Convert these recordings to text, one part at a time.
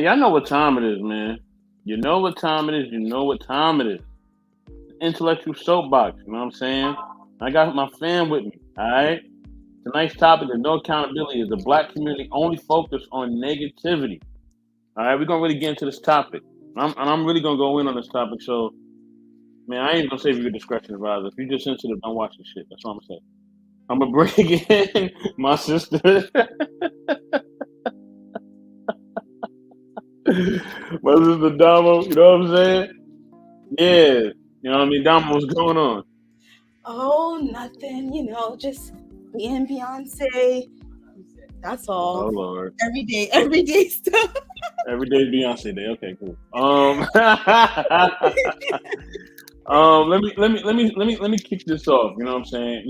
y'all know what time it is, man. You know what time it is. You know what time it is. Intellectual soapbox. You know what I'm saying? I got my fam with me. All right. Tonight's topic is no accountability. Is the black community only focused on negativity? All right, we're gonna really get into this topic. I'm really gonna go in on this topic. So, man, I ain't gonna say your discretion advisor. If you're just sensitive, don't watch this shit. That's what I'm gonna say. I'm gonna bring in my sister. My sister Damo. You know what I'm saying? Yeah. You know what I mean? Damo, what's going on? Oh, nothing. Just being Beyonce. That's all. Oh Lord. Everyday stuff. Every day is Beyonce Day. Okay, cool. Let me kick this off. You know what I'm saying?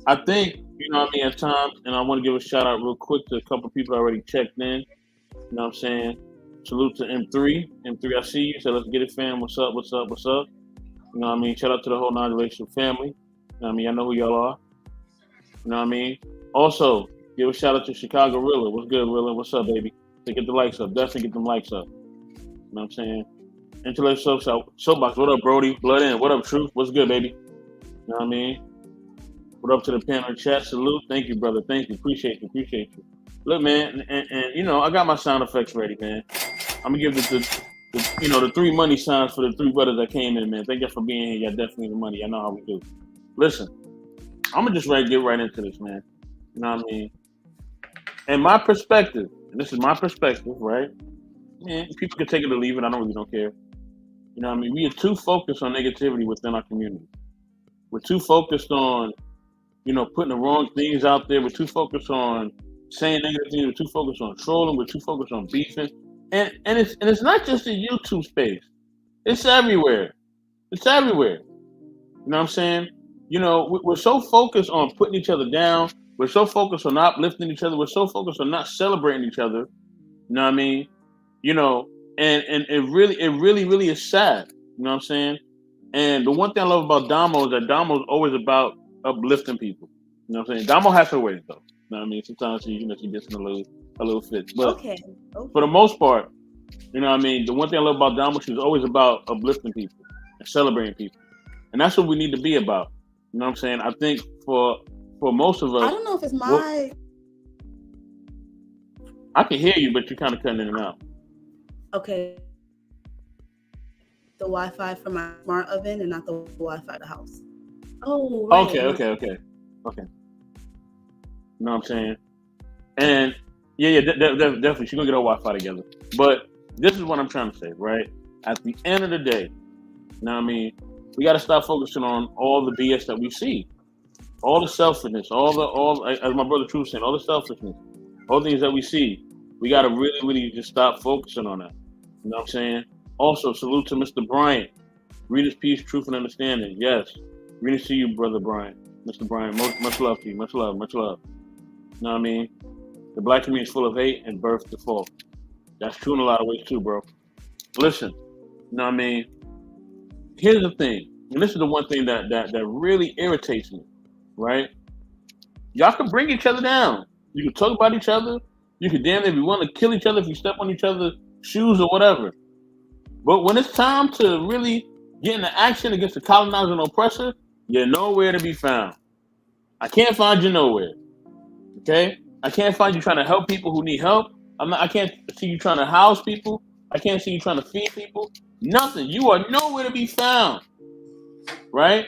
I think, what I mean, at times, and I want to give a shout out real quick to a couple of people that already checked in. You know what I'm saying? Salute to M3. M3, I see you. So let's get it, fam. What's up? What's up? What's up? You know what I mean? Shout out to the whole non-relational family. You know what I mean? I know who y'all are. You know what I mean? Also, give a shout out to Chicago Rilla. What's good, Rilla? What's up, baby? To get the likes up. Definitely get them likes up. You know what I'm saying? Intellectual Soapbox. What up, Brody? Blood in. What up, Truth? What's good, baby? You know what I mean? What up to the panel chat? Salute. Thank you, brother. Thank you. Appreciate you. Look, man, and I got my sound effects ready, man. I'm gonna give the 3 money signs for the 3 brothers that came in, man. Thank you for being here. Y'all definitely the money. I know how we do. Listen, I'm gonna just get right into this, man. You know what I mean? And my perspective, and this is my perspective, right? Man, people can take it or leave it. I don't care. You know what I mean? We are too focused on negativity within our community. We're too focused on, putting the wrong things out there. We're too focused on saying negative things. We're too focused on trolling. We're too focused on beefing. And it's not just the YouTube space. It's everywhere. You know what I'm saying? We're so focused on putting each other down. We're so focused on not uplifting each other. We're so focused on not celebrating each other. You know what I mean? And it really is sad. You know what I'm saying? And the one thing I love about Damo is that Damo is always about uplifting people. You know what I'm saying? Damo has her ways though. You know what I mean? Sometimes she gets in a little fit. But okay. For the most part, you know what I mean? The one thing I love about Damo, she's always about uplifting people and celebrating people. And that's what we need to be about. You know what I'm saying? I think for most of us, I don't know if it's my. I can hear you, but you're kind of cutting in and out. Okay. The Wi-Fi for my smart oven and not the Wi-Fi of the house. Oh, right. Okay. You know what I'm saying? And yeah, definitely. She's going to get her Wi-Fi together. But this is what I'm trying to say, right? At the end of the day, you know what I mean? We got to stop focusing on all the BS that we see. All the selfishness, all as my brother True saying, all the selfishness, all the things that we see. We got to really just stop focusing on that. You know what I'm saying? Also, salute to Mr. Bryant. Read Peace, Truth, and Understanding. Yes. Readers to you, Brother Bryant. Mr. Bryant, much love to you. Much love. You know what I mean? The black community is full of hate and birth to fall. That's true in a lot of ways too, bro. Listen, you know what I mean? Here's the thing, and this is the one thing that really irritates me, right? Y'all can bring each other down. You can talk about each other. You can damn if you want to kill each other if you step on each other's shoes or whatever. But when it's time to really get into action against the colonizer and oppressor, you're nowhere to be found. I can't find you nowhere. Okay? I can't find you trying to help people who need help. I can't see you trying to house people. I can't see you trying to feed people. Nothing. You are nowhere to be found. Right?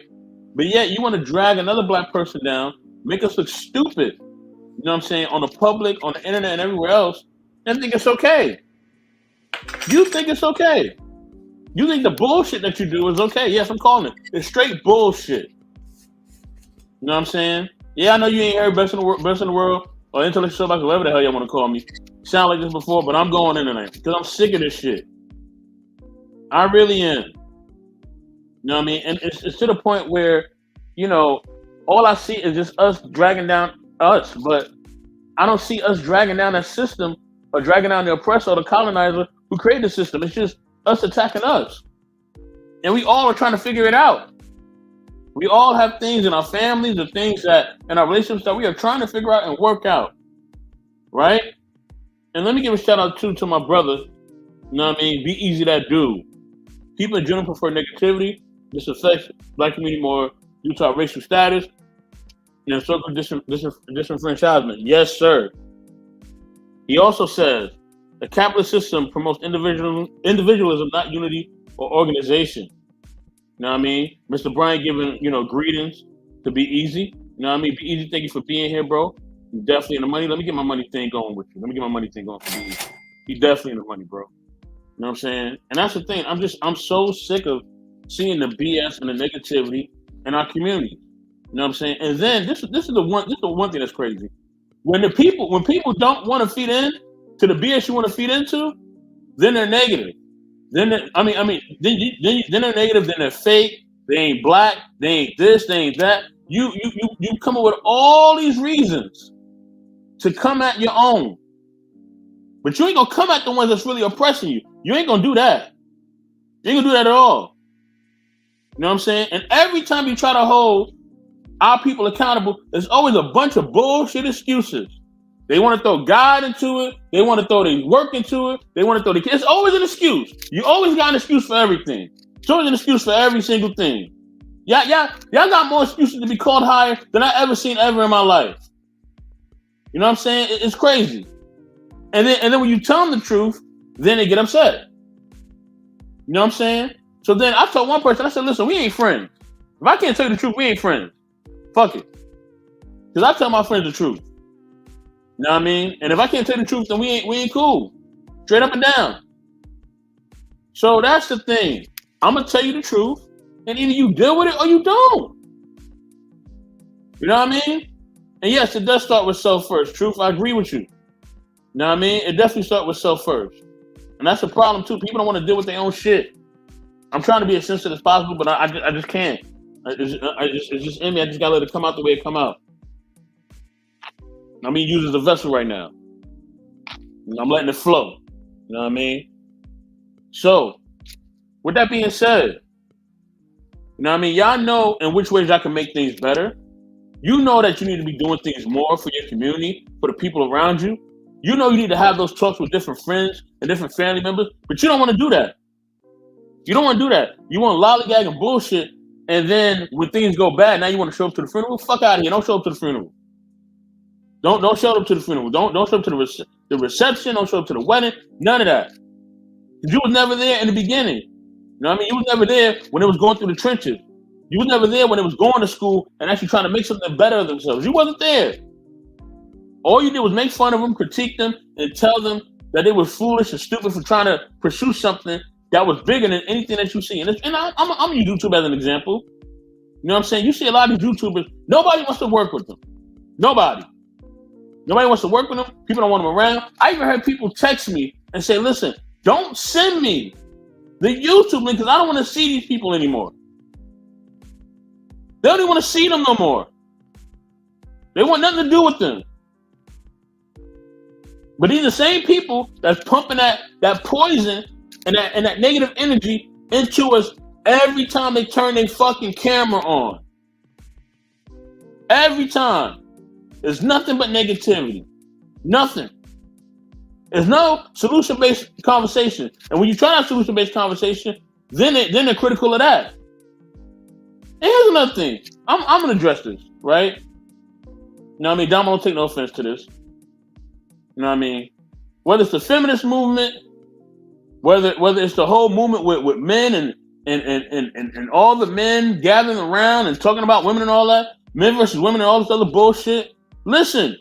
But yet you want to drag another black person down, make us look stupid. You know what I'm saying? On the public, on the internet, and everywhere else, and think it's okay. You think it's okay. You think the bullshit that you do is okay. Yes, I'm calling it. It's straight bullshit. You know what I'm saying? Yeah, I know you ain't heard best in the world, or intellectual soapbox, whatever the hell y'all want to call me. Sound like this before, but I'm going in tonight because I'm sick of this shit. I really am. You know what I mean? And it's to the point where, all I see is just us dragging down us, but I don't see us dragging down that system or dragging down the oppressor or the colonizer who created the system. It's just us attacking us. And we all are trying to figure it out. We all have things in our families or things that in our relationships that we are trying to figure out and work out. Right? And let me give a shout out to my brother. You know what I mean? Be easy, that dude. People in general prefer negativity. This affects black community more due to our racial status and social disenfranchisement. Yes, sir. He also says the capitalist system promotes individualism, not unity or organization. You know what I mean? Mr. Bryant giving, greetings to Be Easy. You know what I mean? Be Easy, thank you for being here, bro. You definitely in the money. Let me get my money thing going with you. Let me get my money thing going for Be Easy. He definitely in the money, bro. You know what I'm saying? And that's the thing. I'm so sick of seeing the BS and the negativity in our community. You know what I'm saying? And then this is the one thing that's crazy. When people don't want to feed in to the BS you want to feed into, then they're negative. Then they're negative. Then they're fake. They ain't black. They ain't this. They ain't that. You come up with all these reasons to come at your own, but you ain't gonna come at the ones that's really oppressing you. You ain't gonna do that. You ain't gonna do that at all. You know what I'm saying? And every time you try to hold our people accountable, there's always a bunch of bullshit excuses. They want to throw God into it. They want to throw their work into it. They want to throw the kids. It's always an excuse. You always got an excuse for everything. It's always an excuse for every single thing. Y'all got more excuses to be called higher than I ever seen ever in my life. You know what I'm saying? It's crazy. And then when you tell them the truth, then they get upset. You know what I'm saying? So then I told one person, I said, listen, we ain't friends. If I can't tell you the truth, we ain't friends. Fuck it. Because I tell my friends the truth. You know what I mean? And if I can't tell you the truth, then we ain't cool. Straight up and down. So that's the thing. I'm going to tell you the truth, and either you deal with it or you don't. You know what I mean? And yes, it does start with self first. Truth, I agree with you. You know what I mean? It definitely starts with self first. And that's the problem too. People don't want to deal with their own shit. I'm trying to be as sensitive as possible, but I just can't. It's just in me. I just gotta let it come out the way it come out. I'm being used as a vessel right now. I'm letting it flow. You know what I mean? So, with that being said, you know what I mean? Y'all know in which ways y'all can make things better. You know that you need to be doing things more for your community, for the people around you. You know you need to have those talks with different friends and different family members, but you don't want to do that. You don't want to do that. You want lollygag and bullshit, and then when things go bad, now you want to show up to the funeral? Fuck out of here. Don't show up to the funeral. Don't show up to the funeral. Don't show up to the reception. Don't show up to the wedding. None of that. You was never there in the beginning. You know what I mean? You was never there when it was going through the trenches. You was never there when it was going to school and actually trying to make something better of themselves. You wasn't there. All you did was make fun of them, critique them, and tell them that they were foolish and stupid for trying to pursue something that was bigger than anything that you see. And I'm gonna use YouTube as an example. You know what I'm saying? You see a lot of these YouTubers, nobody wants to work with them. Nobody wants to work with them. People don't want them around. I even heard people text me and say, listen, don't send me the YouTube link because I don't want to see these people anymore. They don't even want to see them no more. They want nothing to do with them. But these are the same people that's pumping that poison and that negative energy into us every time they turn their fucking camera on. Every time. There's nothing but negativity. Nothing. There's no solution-based conversation. And when you try that solution-based conversation, then they're critical of that. And here's another thing. I'm gonna address this, right? You know what I mean? Dom, don't take no offense to this. You know what I mean? Whether it's the feminist movement, whether it's the whole movement with men and all the men gathering around and talking about women and all that, men versus women and all this other bullshit. Listen,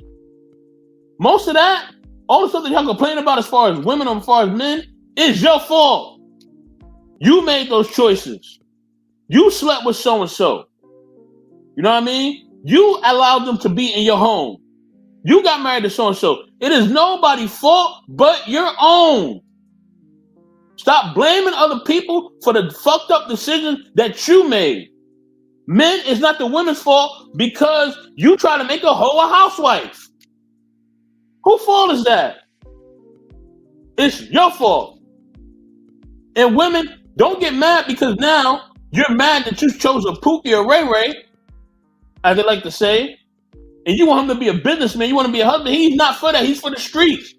most of that, all the stuff that y'all complain about as far as women or as far as men, is your fault. You made those choices. You slept with so-and-so. You know what I mean? You allowed them to be in your home. You got married to so-and-so. It is nobody's fault but your own. Stop blaming other people for the fucked up decisions that you made. Men, it's not the women's fault because you try to make a hoe a housewife. Whose fault is that? It's your fault. And women, don't get mad because now you're mad that you chose a Pookie or Ray Ray, as they like to say, and you want him to be a businessman, you want him to be a husband. He's not for that. He's for the streets.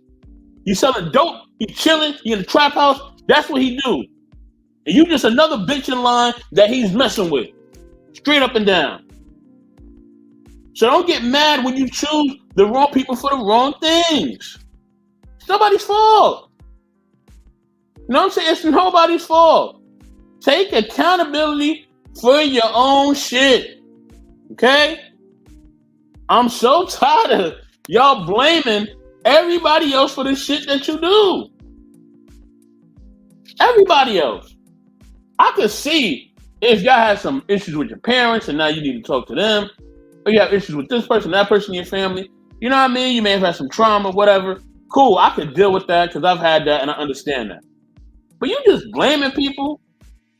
He selling dope. He chilling. He in the trap house. That's what he do. And you just another bitch in line that he's messing with. Straight up and down. So don't get mad when you choose the wrong people for the wrong things. It's nobody's fault. You know what I'm saying? It's nobody's fault. Take accountability for your own shit. Okay? I'm so tired of y'all blaming everybody else for the shit that you do. Everybody else. I could see if y'all had some issues with your parents and now you need to talk to them, or you have issues with this person, that person in your family. You know what I mean? You may have had some trauma, whatever. Cool, I could deal with that because I've had that and I understand that. But you just blaming people,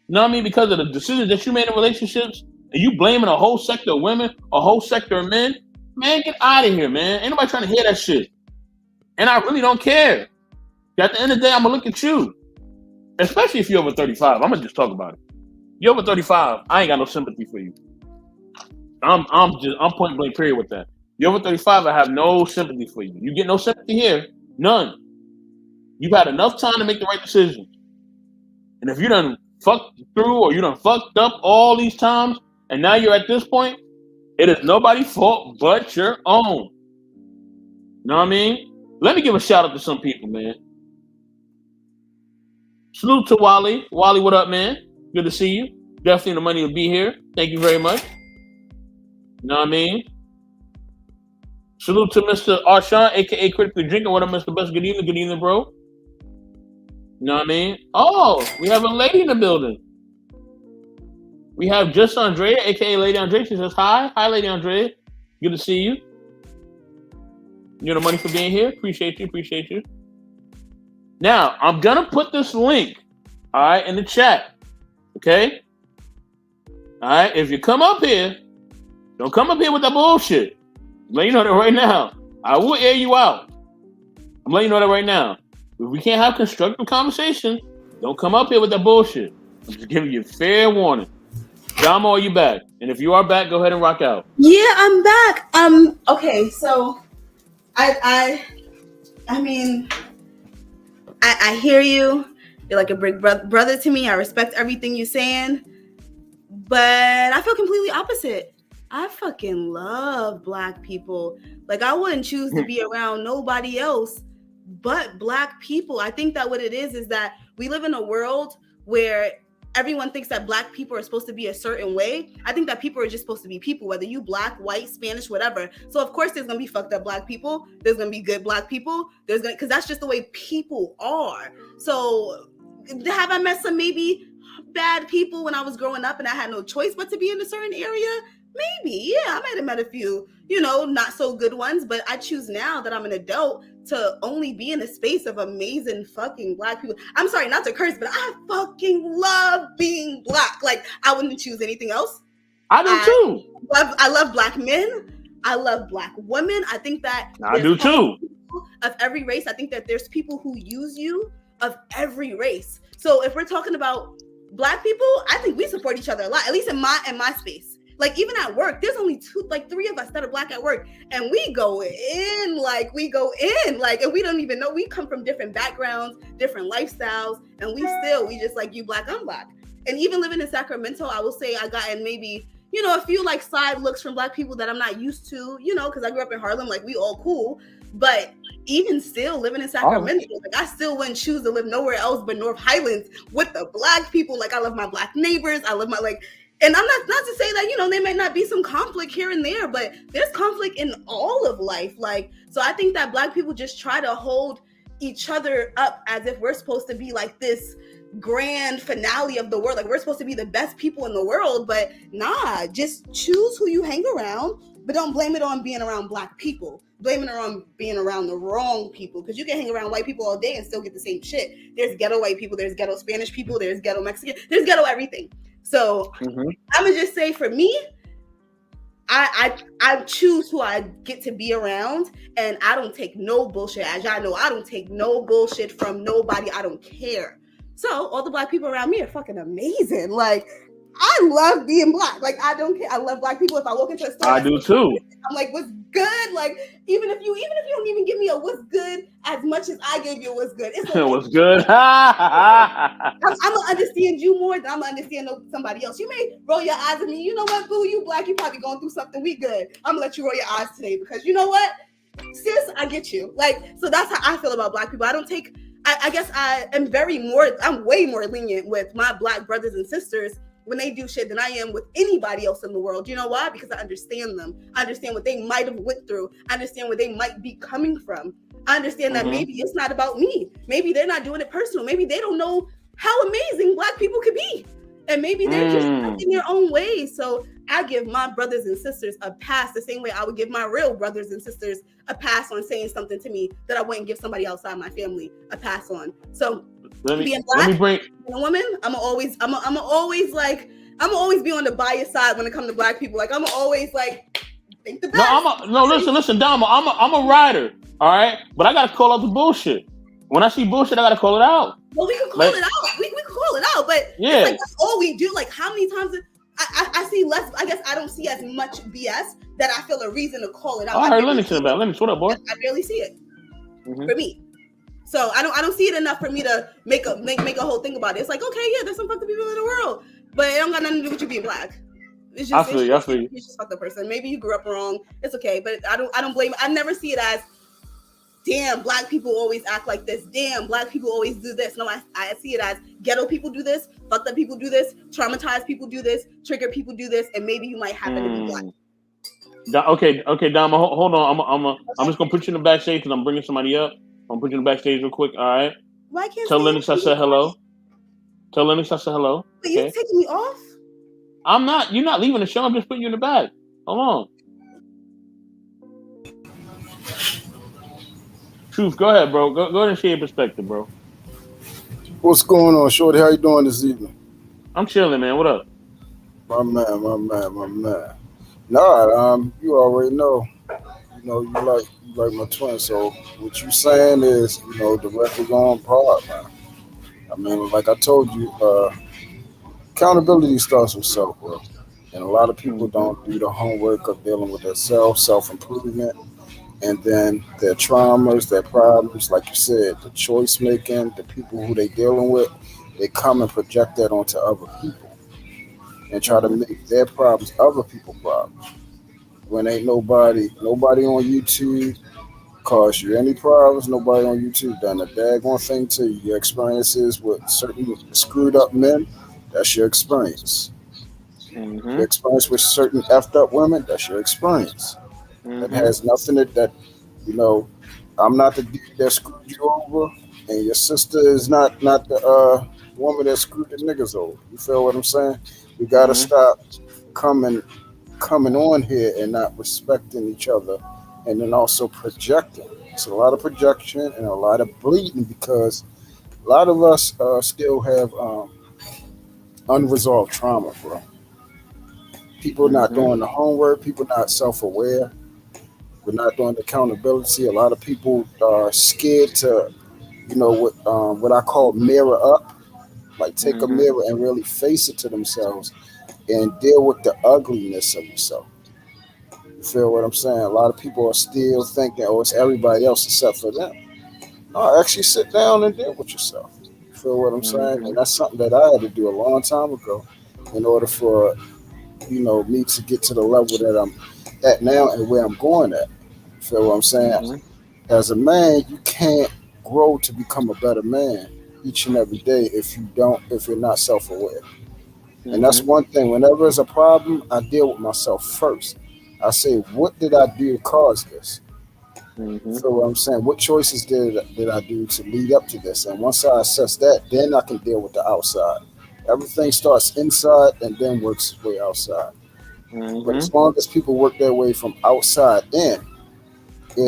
you know what I mean, because of the decisions that you made in relationships, and you blaming a whole sector of women, a whole sector of men, man, get out of here, man. Ain't nobody trying to hear that shit. And I really don't care. At the end of the day, I'm going to look at you. Especially if you're over 35. I'm going to just talk about it. You're over 35, I ain't got no sympathy for you. I'm point blank period with that. You're over 35, I have no sympathy for you. You get no sympathy here, none. You've had enough time to make the right decision. And if you done fucked through or you done fucked up all these times, and now you're at this point, it is nobody's fault but your own. You know what I mean? Let me give a shout out to some people, man. Salute to Wally. Wally, what up, man? Good to see you. Definitely the money will be here. Thank you very much. You know what I mean? Salute to Mr. Arshawn, a.k.a. Critically Drinking. What up, Mr. Best? Good evening. Good evening, bro. You know what I mean? Oh, we have a lady in the building. We have Just Andrea, a.k.a. Lady Andrea. She says hi. Hi, Lady Andrea. Good to see you. You're the money for being here. Appreciate you. Appreciate you. Now, I'm going to put this link, all right, in the chat. Okay? All right? If you come up here, don't come up here with that bullshit. I'm letting you know that right now. I will air you out. I'm letting you know that right now. If we can't have constructive conversation, don't come up here with that bullshit. I'm just giving you fair warning. Damo, are you back? And if you are back, go ahead and rock out. Yeah, I'm back. Okay, so I mean, I hear you. You're like a big brother to me. I respect everything you're saying. But I feel completely opposite. I fucking love Black people. Like, I wouldn't choose to be around nobody else but Black people. I think that what it is that we live in a world where everyone thinks that Black people are supposed to be a certain way. I think that people are just supposed to be people, whether you Black, white, Spanish, whatever. So of course there's gonna be fucked up Black people. There's gonna be good Black people. Because that's just the way people are. So have I met some maybe bad people when I was growing up and I had no choice but to be in a certain area? Maybe, yeah, I might have met a few, not so good ones, but I choose now that I'm an adult to only be in a space of amazing fucking Black people. I'm sorry, not to curse, but I fucking love being Black. Like, I wouldn't choose anything else. I do too. I love Black men. I love Black women. I think that I do too. Of every race, I think that there's people who use you of every race. So if we're talking about Black people, I think we support each other a lot, at least in my space. Like, even at work, there's only three of us that are Black at work, and we go in, and we don't even know. We come from different backgrounds, different lifestyles, and we just like, you Black, I'm Black. And even living in Sacramento, I will say I gotten maybe, a few like side looks from Black people that I'm not used to, because I grew up in Harlem, like we all cool. But even still living in Sacramento, like I still wouldn't choose to live nowhere else but North Highlands with the Black people. Like, I love my Black neighbors. I love my and I'm not to say that, there might not be some conflict here and there, but there's conflict in all of life. Like, so I think that Black people just try to hold each other up as if we're supposed to be like this grand finale of the world. Like, we're supposed to be the best people in the world, but nah, just choose who you hang around, but don't blame it on being around Black people. Blame it on being around the wrong people, because you can hang around white people all day and still get the same shit. There's ghetto white people, there's ghetto Spanish people, there's ghetto Mexican, there's ghetto everything. So I'm gonna just say, for me, I choose who I get to be around, and I don't take no bullshit. As y'all know, I don't take no bullshit from nobody. I don't care. So all the Black people around me are fucking amazing. Like, I love being black. Like, I don't care. I love black people. If I walk into a store, I do too. I'm like, what's good? Like, even if you don't even give me a what's good as much as I gave you a what's good, it's okay. What's good? I'm gonna understand you more than I'm gonna understand somebody else. You may roll your eyes at me. You know what, boo? You black. You probably going through something. We good. I'm gonna let you roll your eyes today because you know what, sis, I get you. Like, so that's how I feel about black people. I don't take. I guess I'm way more lenient with my black brothers and sisters when they do shit than I am with anybody else in the world. You know why? Because I understand them. I understand what they might have went through. I understand where they might be coming from. I understand that maybe it's not about me. Maybe they're not doing it personal. Maybe they don't know how amazing black people could be. And maybe they're just in their own ways. So I give my brothers and sisters a pass the same way I would give my real brothers and sisters a pass on saying something to me that I wouldn't give somebody outside my family a pass on. So being black and a woman, I'm always be on the bias side when it comes to black people. Like, I'm always like, think the best. Listen, Dama, I'm a rider, all right? But I gotta call out the bullshit. When I see bullshit, I gotta call it out. Well, we can call it out. We can call it out, but yeah, like, that's all we do. Like, how many times I see less? I guess I don't see as much BS that I feel a reason to call it out. I heard Lennox about Lennox. What up, boy? I barely see it for me. So I don't see it enough for me to make a whole thing about it. It's like, okay, yeah, there's some fucked up people in the world, but it don't got nothing to do with you being black. It's just, I feel you. You're just a fucked up person. Maybe you grew up wrong. It's okay, but I don't blame. I never see it as, damn, black people always act like this. Damn, black people always do this. No, I see it as ghetto people do this, fucked up people do this, traumatized people do this, triggered people do this, and maybe you might happen to be black. Okay, Dama, hold on. I'm just gonna put you in the backstage because I'm bringing somebody up. I'm putting you in the backstage real quick. All right. Why can't tell Lennox I said hello? Tell Lennox I said hello. But you're taking me off? I'm not. You're not leaving the show. I'm just putting you in the back. Hold on. Truth, go ahead, bro. Go ahead and share your perspective, bro. What's going on, Shorty? How you doing this evening? I'm chilling, man. What up? My man. Nah, you already know. You know, you like my twin. So what you saying is, you know, the record on par, man. I mean, like I told you, accountability starts with self, bro. And a lot of people don't do the homework of dealing with their self-improvement, and then their traumas, their problems, like you said, the choice making, the people who they dealing with, they come and project that onto other people and try to make their problems other people's problems. When ain't nobody on YouTube cause you any problems, nobody on YouTube done a daggone thing to you. Your experiences with certain screwed up men, that's your experience. Your experience with certain effed up women, that's your experience. It has nothing that you know. I'm not the dude that screwed you over, and your sister is not the woman that screwed the niggas over. You feel what I'm saying? We gotta stop coming on here and not respecting each other, and then also projecting. It's a lot of projection and a lot of bleeding because a lot of us still have unresolved trauma, bro. People not doing the homework. People not self-aware. We're not doing accountability. A lot of people are scared to, you know, what I call mirror up. Like take a mirror and really face it to themselves and deal with the ugliness of yourself. You feel what I'm saying? A lot of people are still thinking, oh, it's everybody else except for them. No, actually sit down and deal with yourself. You feel what I'm saying? And that's something that I had to do a long time ago in order for, you know, me to get to the level that I'm at now and where I'm going at. You feel what I'm saying? As a man, you can't grow to become a better man each and every day if you're not self-aware. And that's one thing. Whenever there's a problem, I deal with myself first. I say, what did I do to cause this? You feel what I'm saying? What choices did I do to lead up to this? And once I assess that, then I can deal with the outside. Everything starts inside and then works its way outside. But as long as people work their way from outside in, we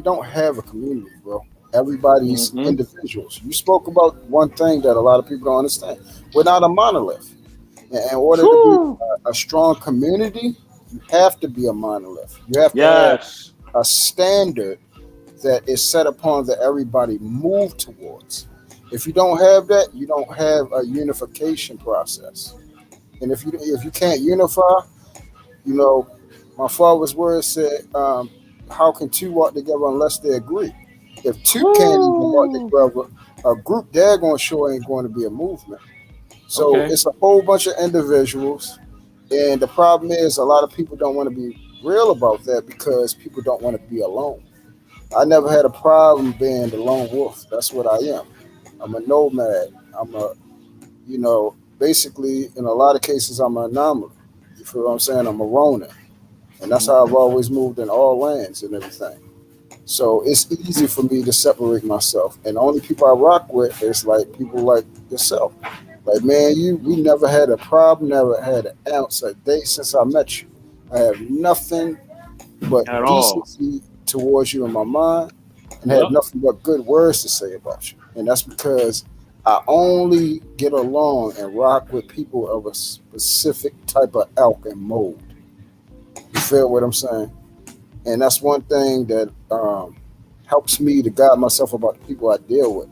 don't have a community, bro. Everybody's individuals. You spoke about one thing that a lot of people don't understand. We're not a monolith. In order to be a strong community, you have to be a monolith. You have to have a standard that is set upon that everybody move towards. If you don't have that, you don't have a unification process. And if you can't unify, you know, my father's words said, "How can two walk together unless they agree?" If two can't even walk Woo! together, a group daggone sure ain't going to be a movement. So Okay. it's a whole bunch of individuals, and the problem is a lot of people don't want to be real about that because people don't want to be alone. I never had a problem being the lone wolf. That's what I am. I'm a nomad. I'm a, basically in a lot of cases I'm an anomaly. You feel what I'm saying? I'm a Ronin, and that's how I've always moved in all lands and everything. So it's easy for me to separate myself, and the only people I rock with is like people like yourself. Like man, we never had a problem, never had an ounce a day since I met you. I have nothing but At all. decency towards you in my mind, and have Yep. nothing but good words to say about you. And that's because I only get along and rock with people of a specific type of elk and mold. You feel what I'm saying? And that's one thing that helps me to guide myself about the people I deal with.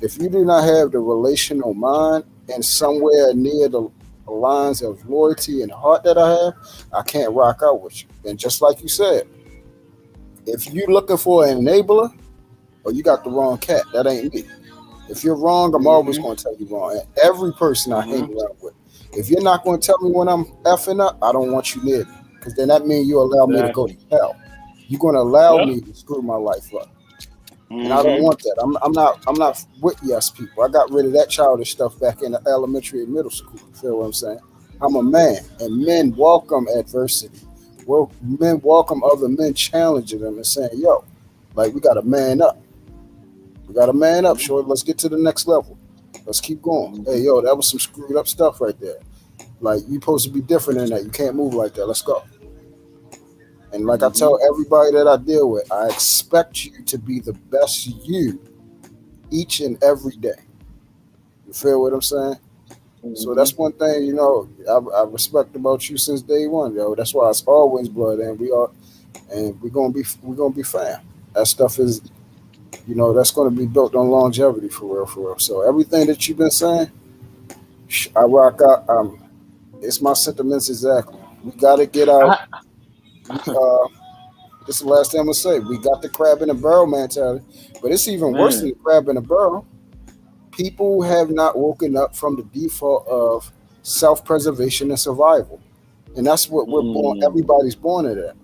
If you do not have the relational mind and somewhere near the lines of loyalty and heart that I have, I can't rock out with you. And just like you said, if you're looking for an enabler, or you got the wrong cat, that ain't me. If you're wrong, I'm always Mm-hmm. going to tell you wrong. And every person I hang Mm-hmm. around with, if you're not going to tell me when I'm effing up, I don't want you near me. Because then that means you allow me to go to Exactly. hell. You're going to allow Yep. me to screw my life up. And I don't Mm-hmm. want that. I'm not with yes people. I got rid of that childish stuff back in the elementary and middle school. You feel what I'm saying? I'm a man, and men welcome adversity. Well, men welcome other men challenging them and saying, "Yo, like we got to man up. We got to man up, short. Let's get to the next level. Let's keep going. Hey, Mm-hmm. yo, that was some screwed up stuff right there. Like you supposed to be different than that. You can't move like that. Let's go." And like I Mm-hmm. tell everybody that I deal with, I expect you to be the best you each and every day. You feel what I'm saying? So Mm-hmm. that's one thing, I respect about you since day one, yo. That's why it's always blood, and we're gonna be fam. That stuff is, that's gonna be built on longevity for real, for real. So everything that you've been saying, I rock out. It's my sentiments exactly. We gotta get out. I, We This is the last thing I'm gonna say. We got the crab in the barrel mentality, but it's even worse than man. the crab in the barrel. People have not woken up from the default of self-preservation and survival, and that's what we're born. Mm, Everybody's born at that.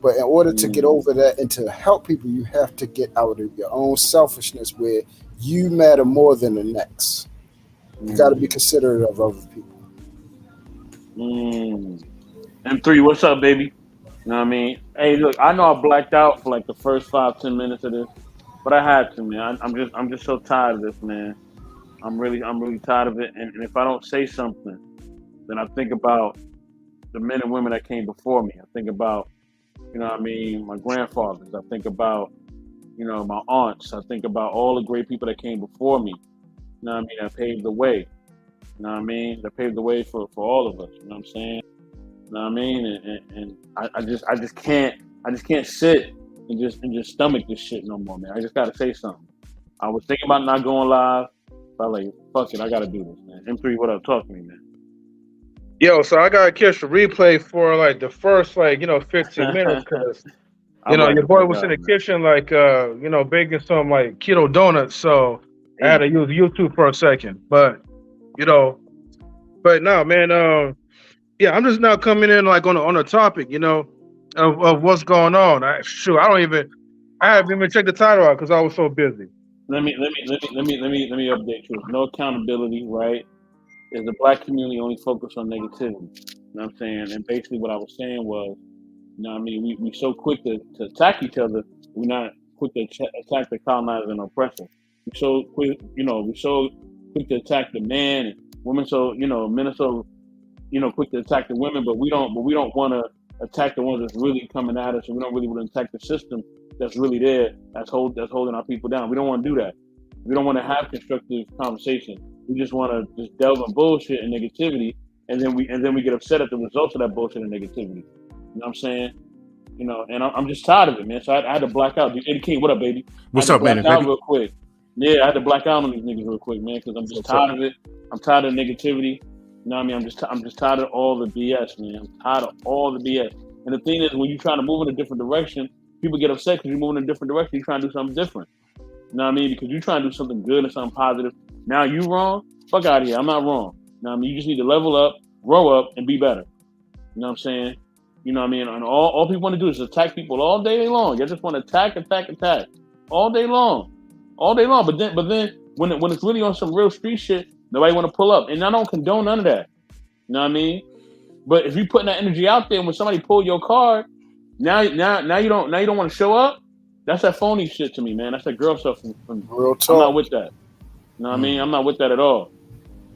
But in order to get mm, over that and to help people, you have to get out of your own selfishness, where you matter more than the next. You got to be mm, considerate of other people. mm. M3, what's up, baby? You know what I mean? Hey, look, I know I blacked out for like the first 5, 10 minutes of this, but I had to, man. I'm just so tired of this, man. I'm really tired of it. And if I don't say something, then I think about the men and women that came before me. I think about, you know what I mean, my grandfathers. I think about, my aunts. I think about all the great people that came before me. You know what I mean? That paved the way. You know what I mean? That paved the way for all of us. You know what I'm saying? You know what I mean? And I just can't sit and just stomach this shit no more, man. I just gotta say something. I was thinking about not going live, but I was like, fuck it, I gotta do this, man. M3, what up? Talk to me, Yo, so I gotta catch the replay for like the first 15 minutes man. because I blacked your the boy fuck was in out, the man. kitchen baking some like keto donuts, so I had Hey, to use YouTube for a second. But you know, but no, man, yeah, I'm just now coming in like on a topic, of what's going on. I don't even I haven't even checked the title out because I was so busy. let me update you. No accountability, right? Is the black community only focused on negativity? You know what I'm saying? And basically, what I was saying was, you know what I mean? We so quick to attack each other, we're not quick to attack the colonizer and oppressor. We so quick to attack the man and women. So men are so quick to attack the women, but we don't want to attack the ones that's really coming at us, and we don't really want to attack the system that's really there, that's holding our people down. We don't want to do that. We don't want to have constructive conversation. We just want to just delve in bullshit and negativity, and then we get upset at the results of that bullshit and negativity. You know what I'm saying? And I'm just tired of it, man. So I had to black out. Eddie King, what up, baby? I had What's to up, man? black It's out baby. real quick. Yeah, I had to black out on these niggas real quick, man, because I'm just tired of it. I'm tired of negativity. You know what I mean? I'm just tired of all the BS, man. I'm tired of all the BS. And the thing is, when you're trying to move in a different direction, people get upset because you're moving in a different direction. You're trying to do something different. You know what I mean? Because you're trying to do something good and something positive. Now you wrong? Fuck out of here. I'm not wrong. You know what I mean? You just need to level up, grow up, and be better. You know what I'm saying? You know what I mean? And all people want to do is attack people all day long. You just want to attack all day long. All day long. But then when it's really on some real street shit, nobody want to pull up. And I don't condone none of that. You know what I mean? But if you putting that energy out there, and when somebody pull your card, now you don't want to show up. That's that phony shit to me, man. That's that girl stuff. Real talk. I'm not with that. You know what I mean? I'm not with that at all.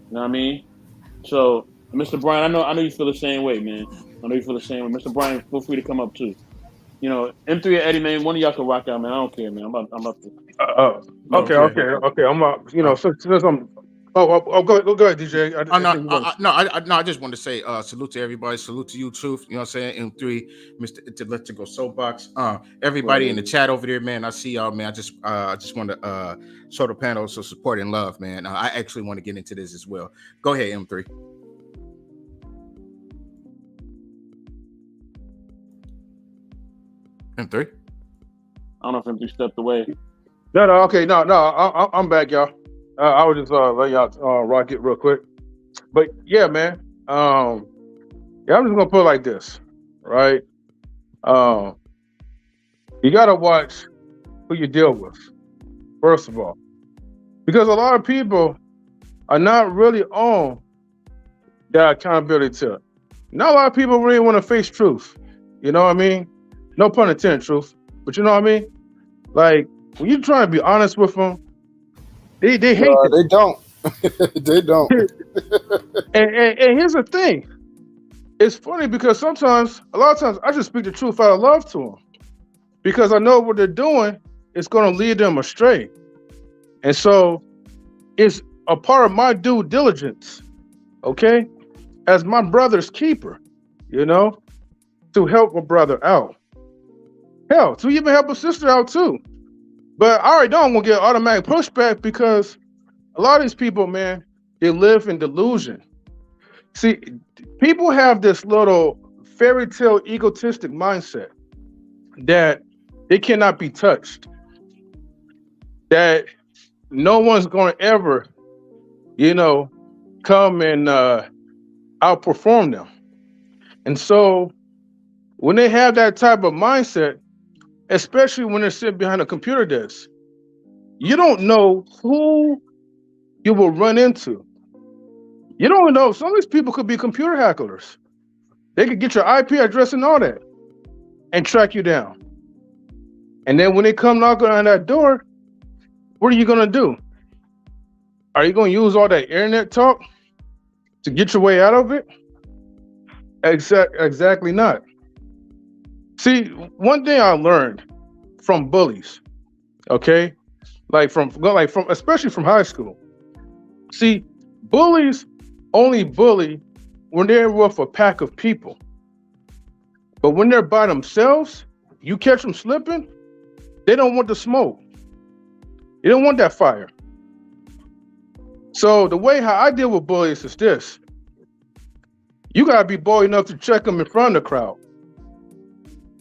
You know what I mean? So, Mr. Brian, I know you feel the same way, man. I know you feel the same way. Mr. Brian, feel free to come up too. You know, M3 or Eddie, man, one of y'all can rock out, man. I don't care, man. I'm up to. Okay. I'm up. You know, since I'm. Go ahead, DJ. I just want to say salute to everybody. Salute to you, Truth. You know what I'm saying? M3, Mr. Let's Go Soapbox. Everybody in the chat over there, man. I see y'all, man. I just want to show the panel some support and love, man. I actually want to get into this as well. Go ahead, M3. M3. I don't know if M3 stepped away. No. I'm back, y'all. I would just let y'all rock it real quick. But yeah, man. I'm just gonna put it like this, right? You gotta watch who you deal with, first of all. Because a lot of people are not really on that accountability tip. Not a lot of people really want to face truth. You know what I mean? No pun intended, truth. But you know what I mean? Like, when you're trying to be honest with them, they hate it. They don't. They don't. and here's the thing. It's funny because a lot of times, I just speak the truth out of love to them. Because I know what they're doing is going to lead them astray. And so it's a part of my due diligence, okay, as my brother's keeper, you know, to help a brother out. Hell, to even help a sister out too. But I already know I'm going to get automatic pushback because a lot of these people, man, they live in delusion. See, people have this little fairy tale egotistic mindset that it cannot be touched. That no one's going to ever, come and outperform them. And so when they have that type of mindset, especially when they're sitting behind a computer desk, you don't know who you will run into. You don't know. Some of these people could be computer hackers. They could get your IP address and all that and track you down. And then when they come knocking on that door, what are you going to do? Are you going to use all that internet talk to get your way out of it? Exactly not. See, one thing I learned from bullies, okay, from especially from high school. See, bullies only bully when they're with a pack of people. But when they're by themselves, you catch them slipping, they don't want the smoke. They don't want that fire. So the way how I deal with bullies is this. You gotta be bold enough to check them in front of the crowd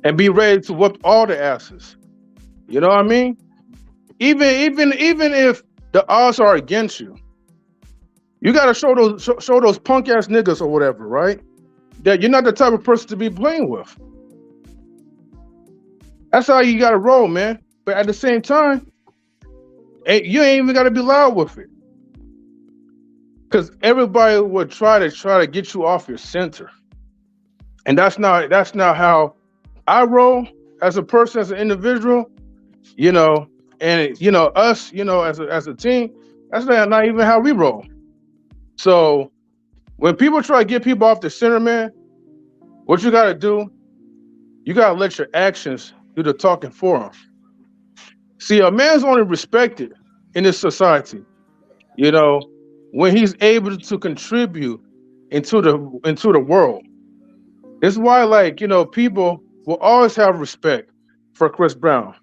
and be ready to whoop all the asses. You know what I mean? Even if the odds are against you, you gotta show those punk ass niggas or whatever, right? That you're not the type of person to be playing with. That's how you gotta roll, man. But at the same time, you ain't even gotta be loud with it. Because everybody would try to get you off your center. And that's not how I roll as a person, as an individual, and us, as a team, that's not even how we roll. So when people try to get people off the center, man, what you gotta do, you gotta let your actions do the talking for them. See, a man's only respected in this society, when he's able to contribute into the world. This is why, people will always have respect for Chris Brown.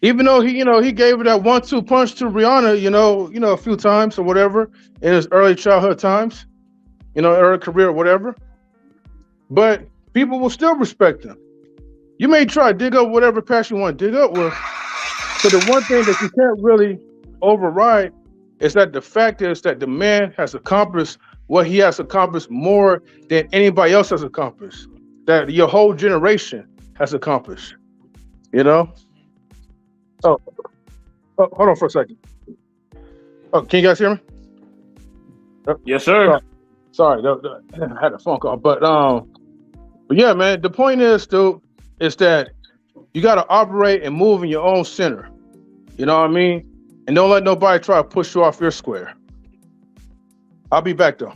Even though he gave her that 1-2 punch to Rihanna, a few times or whatever in his early childhood times, early career or whatever. But people will still respect him. You may try to dig up whatever past you want to dig up with. So the one thing that you can't really override is that the fact is that the man has accomplished what he has accomplished more than anybody else has accomplished, that your whole generation has accomplished, Oh, hold on for a second. Oh, can you guys hear me? Yes, sir. Sorry, I had a phone call. But yeah, man, the point is, dude, is that you got to operate and move in your own center. You know what I mean? And don't let nobody try to push you off your square. I'll be back, though.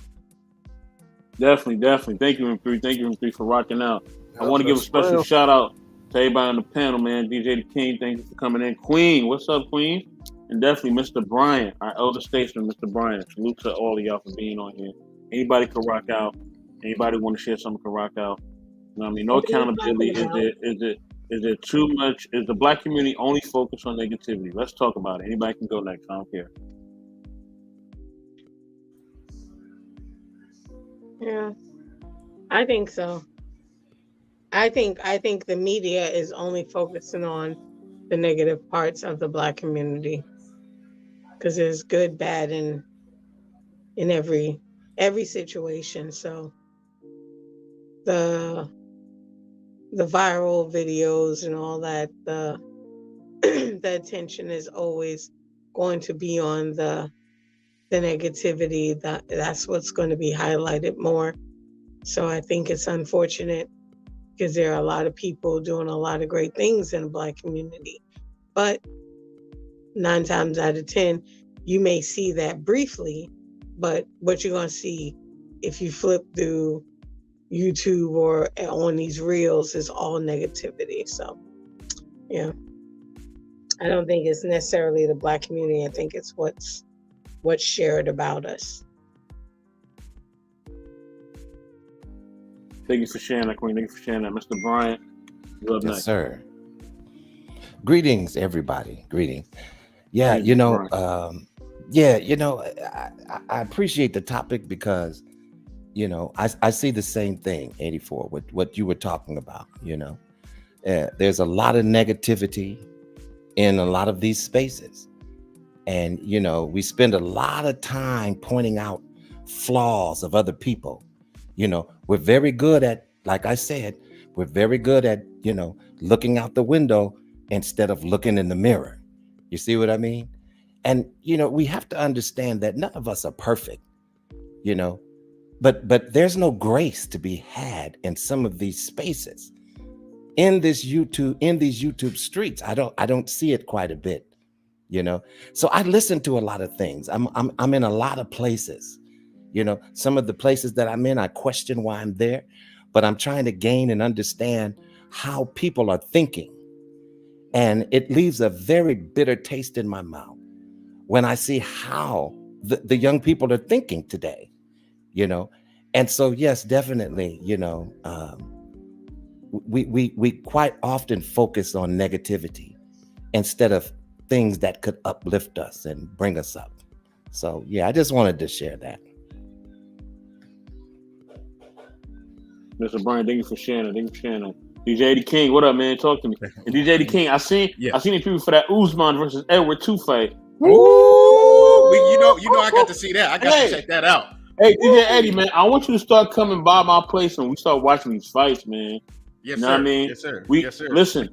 Definitely. Thank you, M3. Thank you, M3, for rocking out. I want to give a special shout out to everybody on the panel, man. DJ the King, thank you for coming in. Queen, what's up, Queen? And definitely Mr. Bryant, our elder statesman, Mr. Bryant. Salute to all of y'all for being on here. Anybody can rock out. Anybody want to share something can rock out. You know what I mean? No accountability. Is it too much? Is the black community only focused on negativity? Let's talk about it. Anybody can go next. I don't care. Yeah, I think so. I think the media is only focusing on the negative parts of the black community, because there's good, bad, in every situation. So the viral videos and all that, the attention is always going to be on the negativity. That's what's going to be highlighted more. So I think it's unfortunate, because there are a lot of people doing a lot of great things in the black community. But 9 times out of 10, you may see that briefly, but what you're going to see if you flip through YouTube or on these reels is all negativity. So, yeah. I don't think it's necessarily the black community. I think it's what's shared about us. Thank you for sharing that, Queen. Thank you for sharing that. Mr. Bryant, you're up next. Yes, sir. Greetings, everybody. Greetings. Yeah, I appreciate the topic because, I see the same thing, 84, with what you were talking about, There's a lot of negativity in a lot of these spaces. And, we spend a lot of time pointing out flaws of other people. We're very good at, like I said, we're very good at, looking out the window instead of looking in the mirror. You see what I mean? And, we have to understand that none of us are perfect, but there's no grace to be had in some of these spaces. In these YouTube streets, I don't see it quite a bit, So I listen to a lot of things. I'm in a lot of places. Some of the places that I'm in, I question why I'm there, but I'm trying to gain and understand how people are thinking. And it leaves a very bitter taste in my mouth when I see how the young people are thinking today, And so, yes, definitely, we quite often focus on negativity instead of things that could uplift us and bring us up. So, yeah, I just wanted to share that. Mr. Brian, thank you for sharing it. DJ the King, what up, man? Talk to me. And DJ the King, I seen the people for that Usman versus Edward 2 fight. Ooh, I got to see that. I got to check that out. Hey, DJ Eddie, man, I want you to start coming by my place and we start watching these fights, man. Yes, you know sir. what I mean? Yes, sir. Yes, sir. Listen,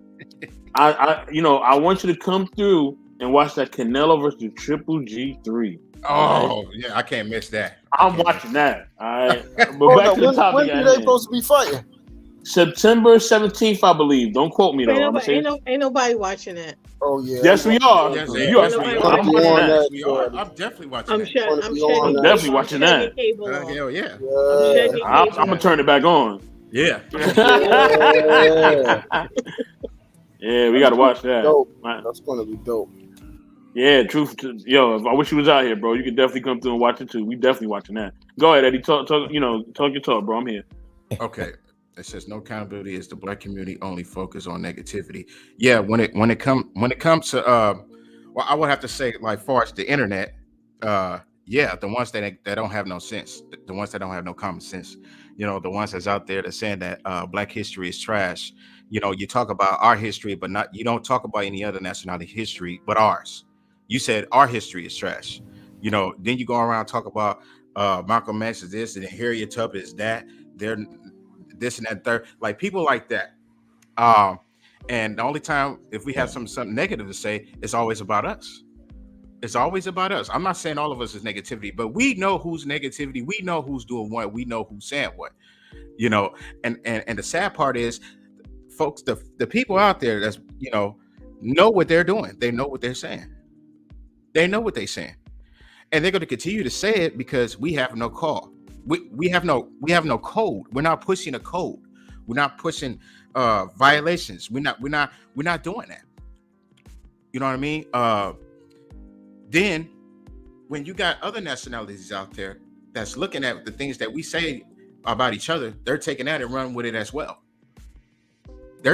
I want you to come through and watch that Canelo versus Triple G3. Oh, yeah, I can't miss that. I'm watching that. All right. But back to the topic. When are they supposed to be fighting? September 17th, I believe. Don't quote me, though. Ain't nobody watching that. Oh, yeah. Yes, we are. Yes, You are. I'm definitely watching that. I'm definitely watching that. Hell yeah. I'm going to turn it back on. Yeah. Yeah, we got to watch that. Dope. That's going to be dope. Yeah, I wish you was out here, bro. You could definitely come through and watch it too. We definitely watching that. Go ahead, Eddie. Talk your talk, bro. I'm here. Okay. It says no accountability is the black community only focus on negativity. Yeah, when it comes to well, I would have to say, like, far as the internet, yeah, the ones that don't have no sense, the ones that don't have no common sense, the ones that's out there that's saying that black history is trash. You talk about our history, but you don't talk about any other nationality history but ours. You said our history is trash. Then you go around and talk about Malcolm X is this and Harriet Tubman is that. They're this and that third, like people like that. And the only time if we have something negative to say, it's always about us. It's always about us. I'm not saying all of us is negativity, but we know who's negativity. We know who's doing what. We know who's saying what. And the sad part is, folks, the people out there that's know what they're doing. They know what they're saying. They know what they're saying, and they're going to continue to say it because we have no call. We have no code. We're not pushing a code. We're not pushing violations. We're not doing that. You know what I mean? Then when you got other nationalities out there that's looking at the things that we say about each other, they're taking that and running with it as well. You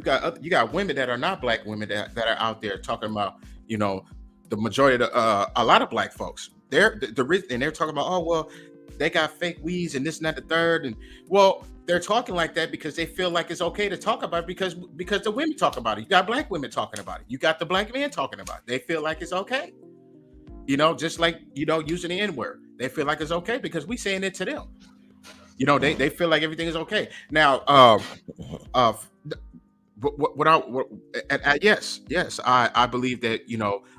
got women that are not black women that are out there talking about, the majority of a lot of black folks. They're talking about, oh, well, they got fake weeds and this and that, the third. And well, they're talking like that because they feel like it's okay to talk about it because the women talk about it. You got black women talking about it. You got the black men talking about it. They feel like it's okay. Just like, using the N-word. They feel like it's okay because we saying it to them. They feel like everything is okay. Now, yes, I believe that,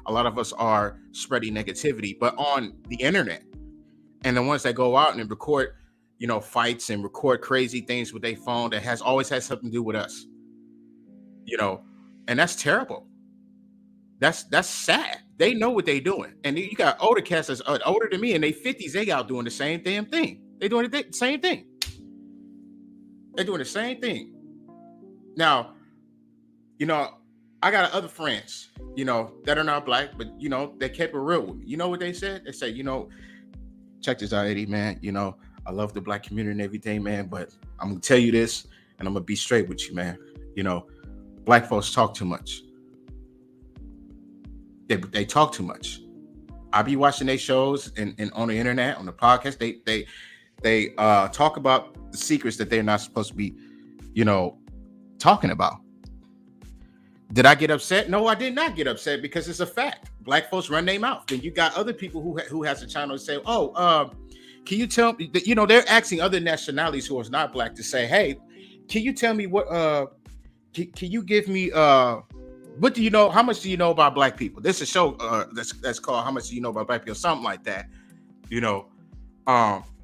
a lot of us are spreading negativity, but on the internet, and the ones that go out and record, fights and record crazy things with their phone that always has something to do with us, and that's terrible. That's sad. They know what they're doing. And you got older cats that's older than me in their 50s, they out doing the same damn thing. They're doing the same thing. They're doing the same thing. Now, I got other friends, that are not black, but, they kept it real with me. You know what they said? They say, check this out, Eddie, man. I love the black community and everything, man, but I'm going to tell you this, and I'm going to be straight with you, man. Black folks talk too much. They talk too much. I be watching their shows and on the internet, on the podcast. They talk about the secrets that they're not supposed to be, talking about. Did I get upset? No, I did not get upset because it's a fact. Black folks run their mouth. Then you got other people who has a channel to say, can you tell me that, they're asking other nationalities who is not black to say, hey, can you tell me what, can you give me, what do you know? How much do you know about black people? This is a show that's called How Much Do You Know About Black People? Something like that.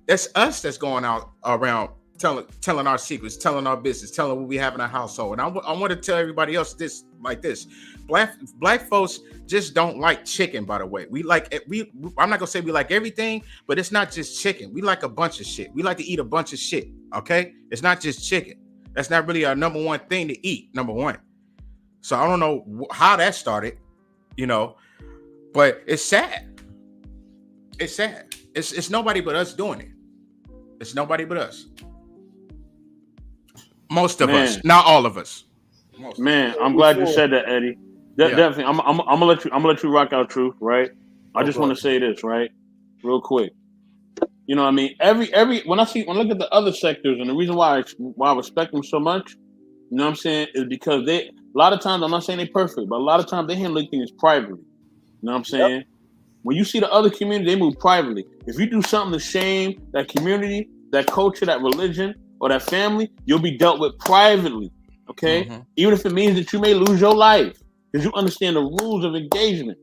That's us that's going out around telling our secrets, telling our business, telling what we have in our household. And I want to tell everybody else this like this. Black folks just don't like chicken, by the way. I'm not gonna say we like everything, but it's not just chicken. We like a bunch of shit. We like to eat a bunch of shit. Okay? It's not just chicken. That's not really our number one thing to eat, number one. So I don't know how that started, but it's sad. It's sad. It's nobody but us doing it. It's nobody but us. Most of us, not all of us. I'm glad you said that, Eddie. Definitely, I'm gonna let you rock out, Truth. Right? I just want to say this, right, real quick. You know what I mean? Every when I look at the other sectors, and the reason why I respect them so much, you know what I'm saying, is because a lot of times, I'm not saying they're perfect, but a lot of times they handle things privately. You know what I'm saying? Yep. When you see the other community, they move privately. If you do something to shame that community, that culture, that religion, or that family, you'll be dealt with privately. Okay? Mm-hmm. Even if it means that you may lose your life, because you understand the rules of engagement.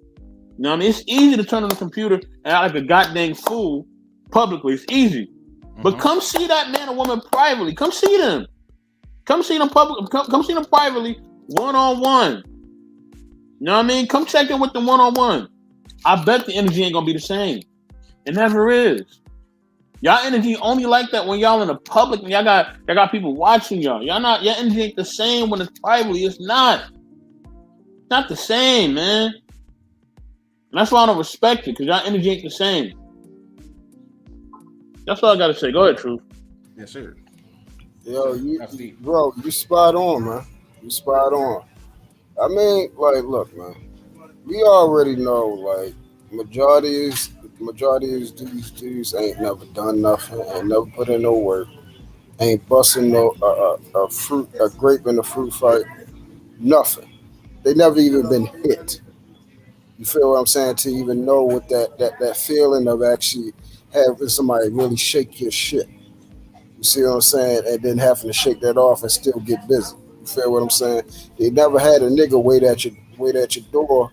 You know what I mean? It's easy to turn on the computer and act like a goddamn fool publicly. It's easy. Mm-hmm. But come see that man or woman privately. Come see them. Come see them public. Come see them privately, one-on-one. You know what I mean? Come check in with them one-on-one. I bet the energy ain't gonna be the same. It never is. Y'all energy only like that when y'all in the public and y'all got people watching y'all. Your energy ain't the same when it's privately. It's not. It's not the same, man. And that's why I don't respect it, because y'all energy ain't the same. That's all I gotta say. Go ahead, Truth. Yes, sir. Yo, That's deep. bro, you spot on, man. You spot on. I mean, like, look, man. We already know, like, majority of these dudes ain't never done nothing, ain't never put in no work, ain't busting no a grape in a fruit fight, nothing. They never even been hit. You feel what I'm saying? To even know what that feeling of actually having somebody really shake your shit. You see what I'm saying? And then having to shake that off and still get busy. You feel what I'm saying? They never had a nigga wait at your door.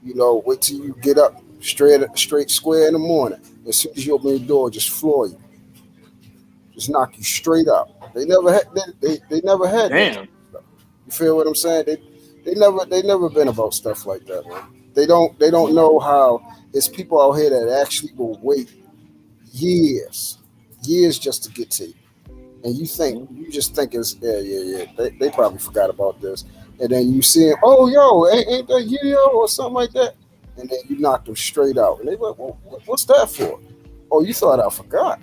You know, wait till you get up straight square in the morning. As soon as you open the door, just floor you, just knock you straight out. They never had they never had that. Damn. You feel what I'm saying? They never been about stuff like that, man. They don't know how it's people out here that actually will wait years just to get to you. And you just think it's yeah. They probably forgot about this. And then you see him, oh yo, ain't that you yo or something like that. And then you knock them straight out. And they like, well, what's that for? Oh, you thought I forgot.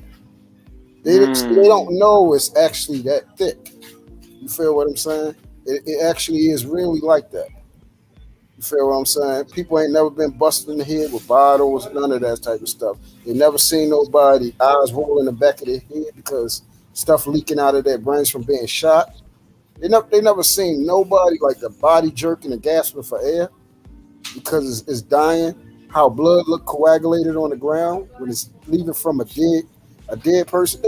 They don't know it's actually that thick. You feel what I'm saying? It actually is really like that. You feel what I'm saying? People ain't never been busted in the head with bottles, none of that type of stuff. They never seen nobody eyes roll in the back of their head because stuff leaking out of their brains from being shot. They never seen nobody like the body jerking and gasping for air because it's dying. How blood look coagulated on the ground when it's leaving from a dead person.